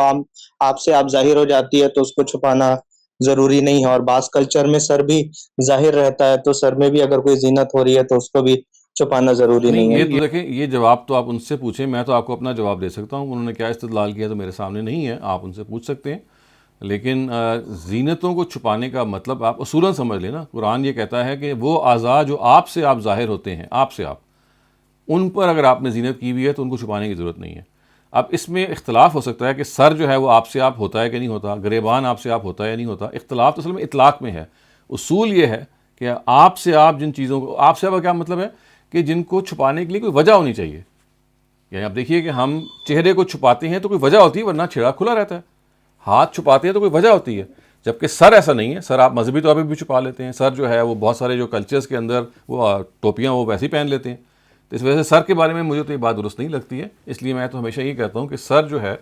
आपसे आप जाहिर हो जाती है, तो उसको छुपाना जरूरी नहीं है। और बास कल्चर में सर भी जाहिर रहता है, तो सर में भी अगर कोई जीनत हो रही है तो उसको भी छुपाना जरूरी नहीं नहीं, ये है। तो देखें, ये जवाब तो आप उनसे पूछें, मैं तो आपको अपना जवाब दे सकता हूँ। उन्होंने क्या इस्तेदलाल किया तो मेरे सामने नहीं है, आप उनसे पूछ सकते हैं। लेकिन जीनतों को छुपाने का मतलब आप उसूलन समझ लेना। कुरान ये कहता है कि वो आज़ा जो आपसे आप ज़ाहिर होते हैं, आपसे आप, उन पर अगर आपने जीनत की हुई है तो उनको छुपाने की ज़रूरत नहीं है। अब इसमें इख्तलाफ हो सकता है कि सर जो है वो आपसे आप होता है कि नहीं होता, गिरेबान आपसे आप होता है या नहीं होता। इख्तलाफ तो असल में इतलाक़ में है। उसूल ये है कि आपसे आप जिन चीज़ों को, आपसे आप का क्या मतलब है कि जिनको छुपाने के लिए कोई वजह होनी चाहिए। यानी आप देखिए कि हम चेहरे को छुपाते हैं तो कोई वजह होती है, वरना छेड़ा खुला रहता है। हाथ छुपाते हैं तो कोई वजह होती है, जबकि सर ऐसा नहीं है। सर आप मजहबी तौर पर भी छुपा लेते हैं। सर जो है वो बहुत सारे जो कल्चर्स के अंदर वो टोपियाँ वो वैसे ही पहन लेते हैं। तो इस वजह से सर के बारे में मुझे तो ये बात दुरुस्त नहीं लगती है। इसलिए मैं तो हमेशा ये कहता हूँ कि सर जो है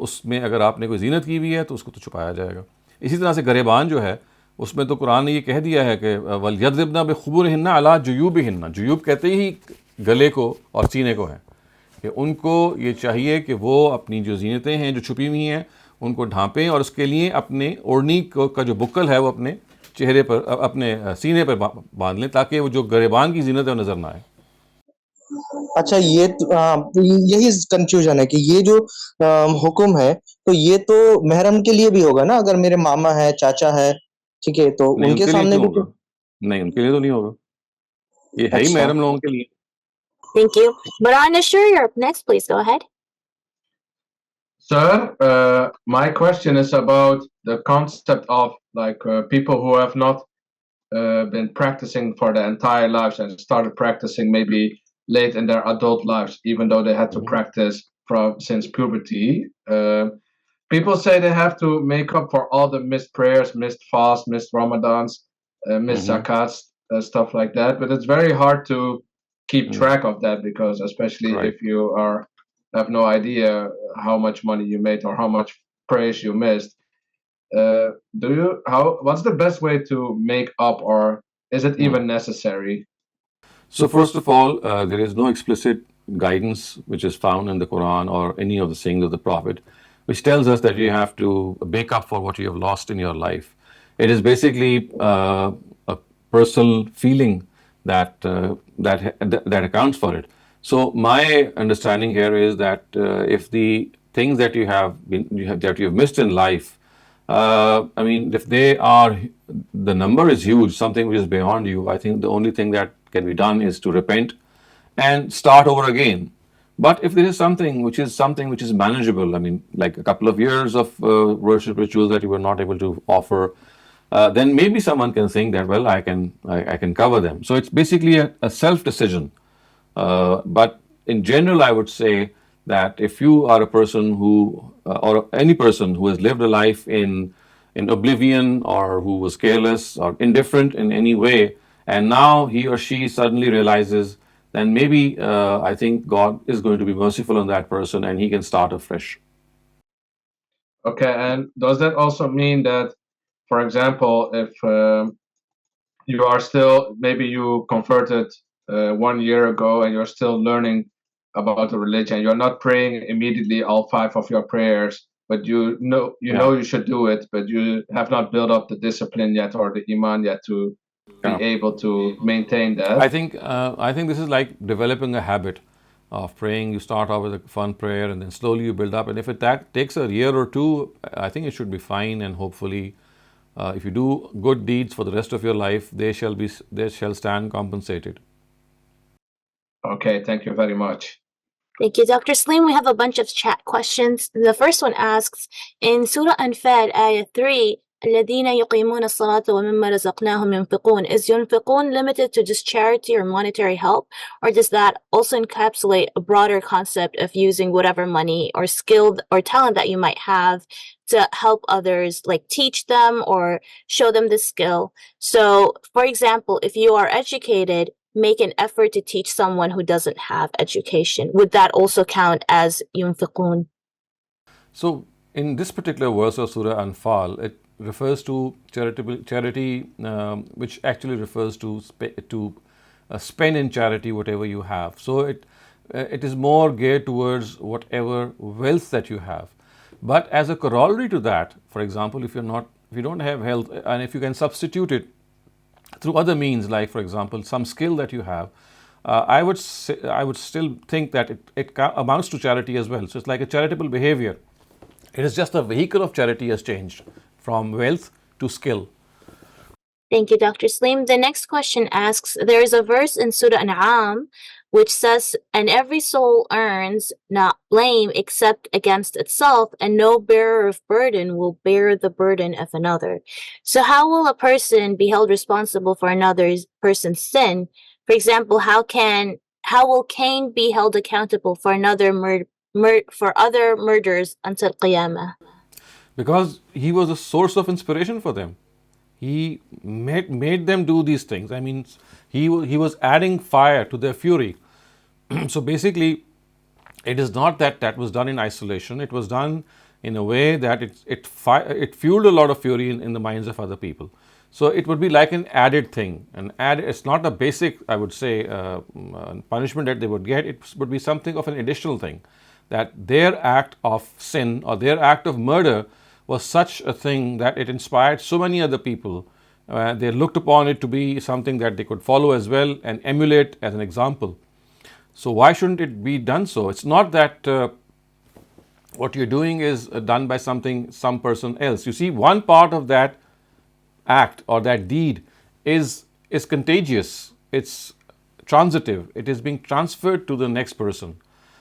उसमें अगर आपने कोई जीनत की हुई है तो उसको तो छुपाया जाएगा। इसी तरह से गरेबान जो है, उसमें तो कुरान ने ये कह दिया है कि वल यद्रिबना बिखुबुरिहिन्ना अला जुयूबिहिन्ना, जुयूब कहते ही गले को और सीने को है, कि उनको ये चाहिए कि वो अपनी जो जीनतें हैं जो छुपी हुई हैं उनको ढांपें, और उसके लिए अपने ओढ़नी का जो बुक्कल है वो अपने चेहरे पर, अपने सीने पर बांध लें, ताकि वो जो गरेबान की जीनत है वो नज़र ना आए। अच्छा, यही कंफ्यूजन है कि ये जो हुक्म है, तो ये तो महरम के लिए भी होगा ना? अगर मेरे मामा है, चाचा है, ठीक है, तो नहीं, उनके उनके लिए सामने क्यों भी होगा? तो नहीं, उनके लिए तो नहीं होगा। ये है ही अच्छा। महरम लोगों के लिए। Thank you. Baran Ashur, you're up next. Please go ahead. Sir, my question is about the concept of like people who have not been practicing for their entire lives and started practicing maybe late in their adult lives, even though they had to practice from since puberty. People say they have to make up for all the missed prayers, missed fasts, missed Ramadans, missed zakats, stuff like that. But it's very hard to keep track of that because, especially Right. if you have no idea how much money you made or how much prayers you missed. What's the best way to make up, or is it even necessary? So first of all, there is no explicit guidance which is found in the Quran or any of the sayings of the Prophet, which tells us that you have to make up for what you have lost in your life. It is basically a personal feeling that accounts for it. So my understanding here is that if the things that you have missed in life, I mean, if the number is huge, something which is beyond you, I think the only thing that can be done is to repent and start over again. But if there is something which is manageable, I mean, like a couple of years of worship rituals that you were not able to offer, then maybe someone can think that, well, I can cover them. So it's basically a self decision. But in general, I would say that if you are a person who, or any person who has lived a life in oblivion, or who was careless or indifferent in any way, and now he or she suddenly realizes, then maybe I think God is going to be merciful on that person and he can start afresh. Okay, and does that also mean that, for example, if you are still, maybe you converted 1 year ago and you're still learning about the religion, you're not praying immediately all 5 of your prayers, but you know you should do it, but you have not built up the discipline yet or the iman yet to be able to maintain that. I think this is like developing a habit of praying. You start off with a fun prayer and then slowly you build up, and if it takes a year or two, I think it should be fine, and hopefully if you do good deeds for the rest of your life, they shall stand compensated. Okay, thank you very much. Thank you, Dr. Saleem. We have a bunch of chat questions. The first one asks, in Surah Anfal, Ayah 3, الذين يقيمون الصلاة ومما رزقناهم ينفقون. Is ينفقون limited to just charity or monetary help, or does that also encapsulate a broader concept of using whatever money or skill or talent that you might have to help others, like teach them or show them the skill? So, for example, if you are educated, make an effort to teach someone who doesn't have education. Would that also count as ينفقون? So, in this particular verse of Surah Anfal, it refers to charity, which actually refers to spend in charity whatever you have. So it is more geared towards whatever wealth that you have. But as a corollary to that, for example, if you don't have health, and if you can substitute it through other means, like for example some skill that you have, I would still think that it amounts to charity as well. So it's like a charitable behavior. It is just the vehicle of charity has changed from wealth to skill. Thank you, Dr. Saleem. The next question asks, there is a verse in Surah An'am which says, and every soul earns not blame except against itself, and no bearer of burden will bear the burden of another. So how will a person be held responsible for another person's sin? For example, how will Cain be held accountable for other murders until Qiyamah? Because he was a source of inspiration for them. He made them do these things. I mean, he was adding fire to their fury. So basically, it is not that was done in isolation. It was done in a way that it fueled a lot of fury in the minds of other people. So it would be like an added thing. It's not a basic, I would say, punishment that they would get. It would be something of an additional thing, that their act of sin or their act of murder was such a thing that it inspired so many other people. They looked upon it to be something that they could follow as well and emulate as an example. So why shouldn't it be done so? It's not that what you're doing is done by some person else. You see, one part of that act or that deed is contagious. It's transitive. It is being transferred to the next person.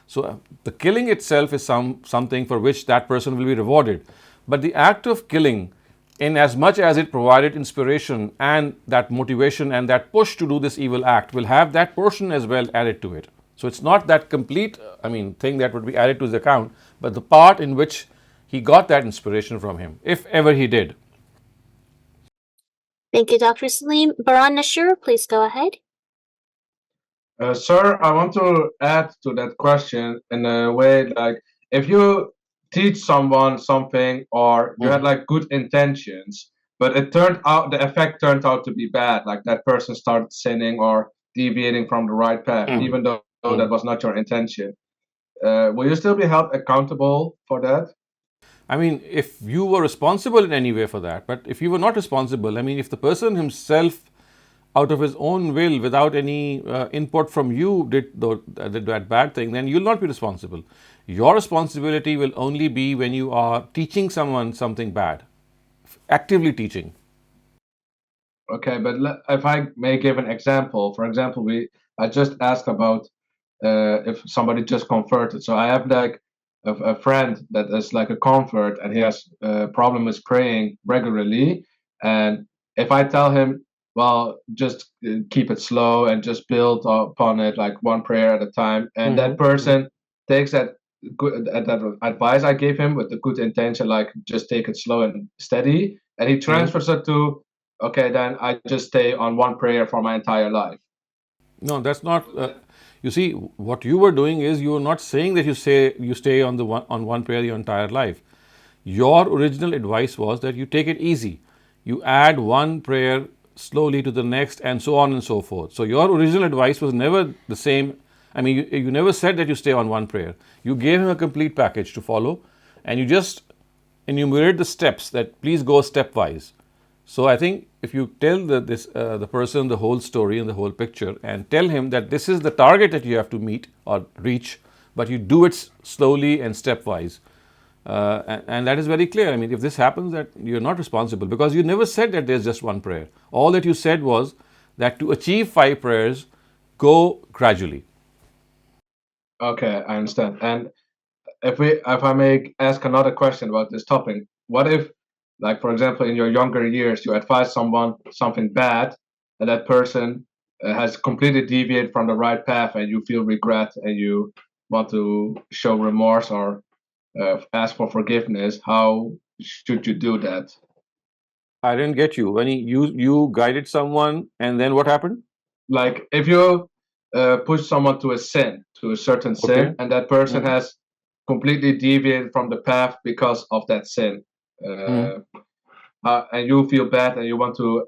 So the killing itself is something for which that person will be rewarded. But the act of killing, in as much as it provided inspiration and that motivation and that push to do this evil act, will have that portion as well added to it. So it's not that complete, thing that would be added to his account, but the part in which he got that inspiration from him, if ever he did. Thank you, Dr. Saleem. Baran Nashur, please go ahead. Sir, I want to add to that question in a way, like if you teach someone something or you had like good intentions, but the effect turned out to be bad, like that person started sinning or deviating from the right path, even though that was not your intention. Will you still be held accountable for that? If you were responsible in any way for that, but if you were not responsible, if the person himself, out of his own will, without any input from you, did that bad thing, then you'll not be responsible. Your responsibility will only be when you are teaching someone something bad, actively teaching. Okay, but if I may give an example. For example, I just asked about if somebody just converted. So I have like a friend that is like a convert, and he has a problem with praying regularly. And if I tell him, well, just keep it slow and just build upon it, like one prayer at a time, and that person takes that advice I gave him with the good intention, like just take it slow and steady, and he transfers it to, okay, then I just stay on one prayer for my entire life. No, that's not. You see, what you were doing is you were not saying that you stay on one prayer your entire life. Your original advice was that you take it easy. You add one prayer slowly to the next, and so on and so forth. So your original advice was never the same. You never said that you stay on one prayer. You gave him a complete package to follow, and you just enumerated the steps that please go stepwise. So I think if you tell the person the whole story and the whole picture, and tell him that this is the target that you have to meet or reach, but you do it slowly and stepwise, and that is very clear. If this happens, that you're not responsible, because you never said that there's just one prayer. All that you said was that to achieve 5 prayers, go gradually. Okay, I understand. And if I may ask another question about this topic, what if Like, for example, in your younger years, you advise someone something bad, and that person has completely deviated from the right path, and you feel regret and you want to show remorse or ask for forgiveness. How should you do that? I didn't get you. When you guided someone, and then what happened? Like, if you push someone to a sin, to a certain sin, Okay. and that person has completely deviated from the path because of that sin, and you feel bad and you want to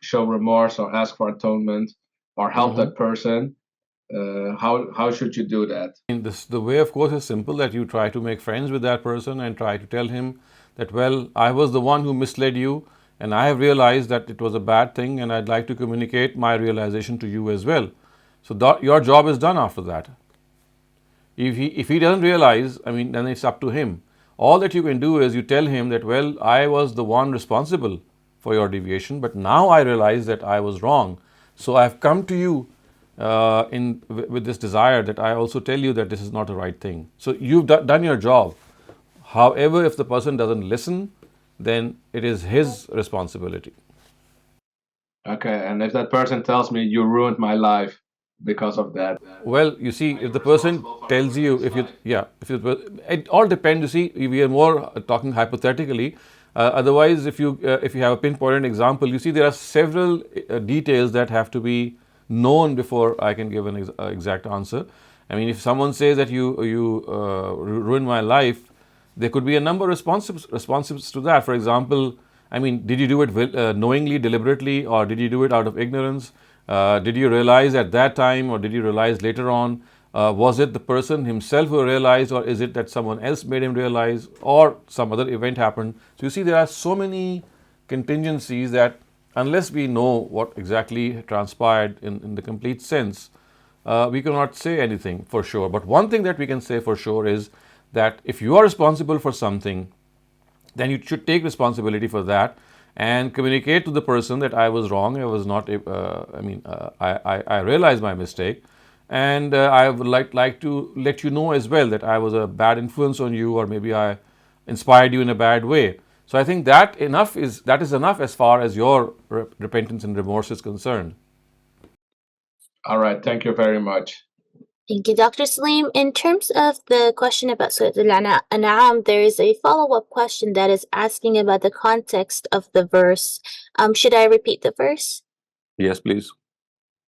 show remorse or ask for atonement or help that person, how should you do that? The way, of course, is simple, that you try to make friends with that person and try to tell him that, well, I was the one who misled you, and I have realized that it was a bad thing, and I'd like to communicate my realization to you as well. So your job is done after that. If he doesn't realize, I mean, then it's up to him. All that you can do is you tell him that, well, I was the one responsible for your deviation, but now I realize that I was wrong. So I've come to you with this desire that I also tell you that this is not the right thing. So you've done your job. However, if the person doesn't listen, then it is his responsibility. Okay, and if that person tells me you ruined my life because of that, well, you see, if the person tells you, it all depends. You see, we are more talking hypothetically. Otherwise, if you have a pinpointed example, you see there are several details that have to be known before I can give an exact answer. I mean, if someone says that you ruined my life, there could be a number of responses to that. For example, I mean, did you do it knowingly, deliberately, or did you do it out of ignorance? Did you realize at that time, or did you realize later on? Was it the person himself who realized, or is it that someone else made him realize, or some other event happened? So you see, there are so many contingencies that unless we know what exactly transpired in the complete sense, we cannot say anything for sure. But one thing that we can say for sure is that if you are responsible for something, then you should take responsibility for that and communicate to the person that I was wrong. I was not. I realized my mistake, and I would like to let you know as well that I was a bad influence on you, or maybe I inspired you in a bad way. So I think that is enough as far as your repentance and remorse is concerned. All right, thank you very much. Thank you, Dr. Saleem. In terms of the question about Surah Al-An'am, there is a follow-up question that is asking about the context of the verse. Should I repeat the verse? Yes, please.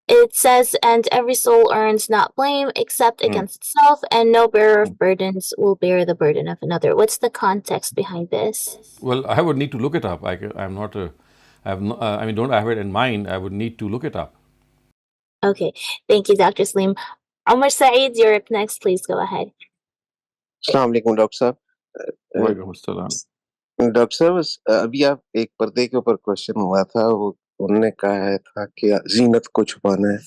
It says, and every soul earns not blame except against itself, and no bearer of burdens will bear the burden of another. What's the context behind this? Well, I would need to look it up. I'm not. Don't have it in mind. I would need to look it up. Okay, thank you, Dr. Saleem. Umar Saeed, you're up next. Please go ahead. अस्सलाम वालेकुम doctor साहब। वालेकुम अस्सलाम। Doctor साहब, अभी आप एक पर्दे के ऊपर क्वेश्चन हुआ था, वो उन्होंने कहा था कि जीनत को छुपाना है,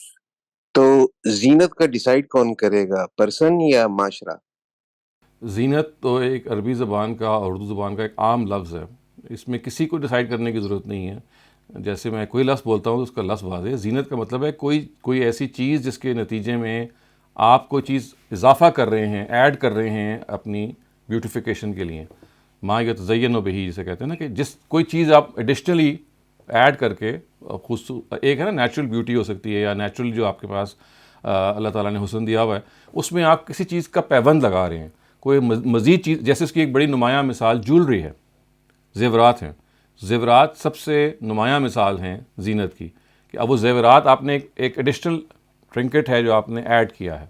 तो जीनत का डिसाइड कौन करेगा, पर्सन या माशरा? जीनत तो एक अरबी ज़बान का और उर्दू ज़बान का एक आम लफ्ज़ है। इसमें किसी को डिसाइड करने की ज़रूरत नहीं है। जैसे मैं कोई लफ्ज़ बोलता हूँ तो उसका लफ्ज़ वाज़ेह है। जीनत का मतलब है कोई ऐसी चीज़ जिसके नतीजे में आप कोई चीज़ इजाफ़ा कर रहे हैं, ऐड कर रहे हैं अपनी ब्यूटिफिकेशन के लिए। मा यतज़य्यनु बिही जिसे कहते हैं ना, कि कोई चीज़ आप एडिशनली ऐड करके एक है ना, नेचुरल ब्यूटी हो सकती है, या नेचुरल जो आपके पास अल्लाह ताला ने हुस्न दिया हुआ है, उसमें आप किसी चीज़ का पैबंद लगा रहे हैं, कोई मज़ीद चीज़। जैसे उसकी एक बड़ी नुमायाँ मिसाल ज्वेलरी है, ज़ेवरात हैं। ज़ेवरात सबसे नुमायाँ मिसाल हैं जीनत की, कि अब वो ज़ेवरात आपने एक एडिशनल ट्रिंकेट है जो आपने ऐड किया है।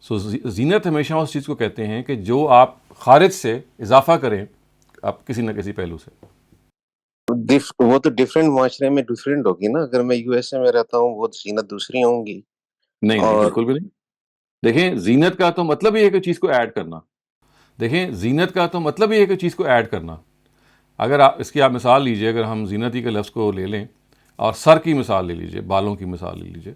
सो जीनत हमेशा उस चीज़ को कहते हैं कि जो आप खारिज से इजाफा करें आप किसी न किसी पहलू से। वो तो डिफरेंट माशरे में डिफरेंट होगी ना। अगर मैं यूएसए में रहता हूँ वो जीनत दूसरी होंगी। नहीं, बिल्कुल भी नहीं। देखें, जीनत का तो मतलब ही है कि चीज़ को ऐड करना। देखें, जीनत का तो मतलब ही है कि चीज़ को ऐड करना। अगर आप इसकी मिसाल लीजिए, अगर हम जीनत ही के लफ्ज़ को ले लें और सर की मिसाल ले लीजिए, बालों की मिसाल ले लीजिए,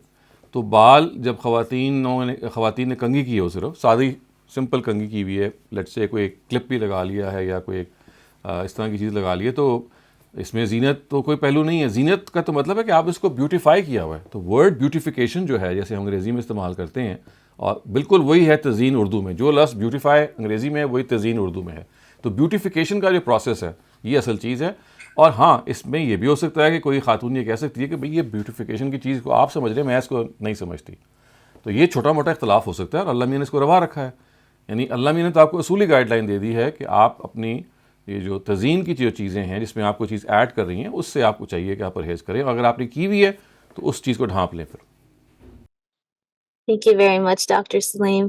तो बाल जब ख़वातीन ने कंघी की हो, सिर्फ सादी सिंपल कंघी की हुई है, लेट्स से कोई क्लिप भी लगा लिया है या कोई इस तरह की चीज़ लगा ली है, तो इसमें जीनत तो कोई पहलू नहीं है। जीनत का तो मतलब है कि आप इसको ब्यूटीफाई किया हुआ है। तो वर्ड ब्यूटिफिकेशन जो है, जैसे हम अंग्रेज़ी में इस्तेमाल करते हैं, और बिल्कुल वही है तज़ीन उर्दू में। जो लफ्ज़ ब्यूटीफाई अंग्रेज़ी में है वही तज़ीन उर्दू में है। तो ब्यूटिफिकेशन का जो प्रोसेस है یہ اصل چیز ہے. اور ہاں اس میں یہ بھی ہو سکتا ہے کہ کوئی خاتون یہ کہہ سکتی ہے کہ بھئی یہ بیوٹیفیکیشن کی چیز کو آپ سمجھ رہے ہیں، میں اس کو نہیں سمجھتی. تو یہ چھوٹا موٹا اختلاف ہو سکتا ہے، اور اللہ میاں نے اس کو روا رکھا ہے. یعنی اللہ میاں نے تو آپ کو اصولی گائیڈ لائن دے دی ہے کہ آپ اپنی یہ جو تزئین کی جو چیزیں ہیں جس میں آپ کو چیز ایڈ کر رہی ہیں اس سے آپ کو چاہیے کہ آپ پرہیز کریں، اور اگر آپ نے کی ہوئی ہے تو اس چیز کو ڈھانپ لیں پھر. Thank you very much, Dr. Saleem.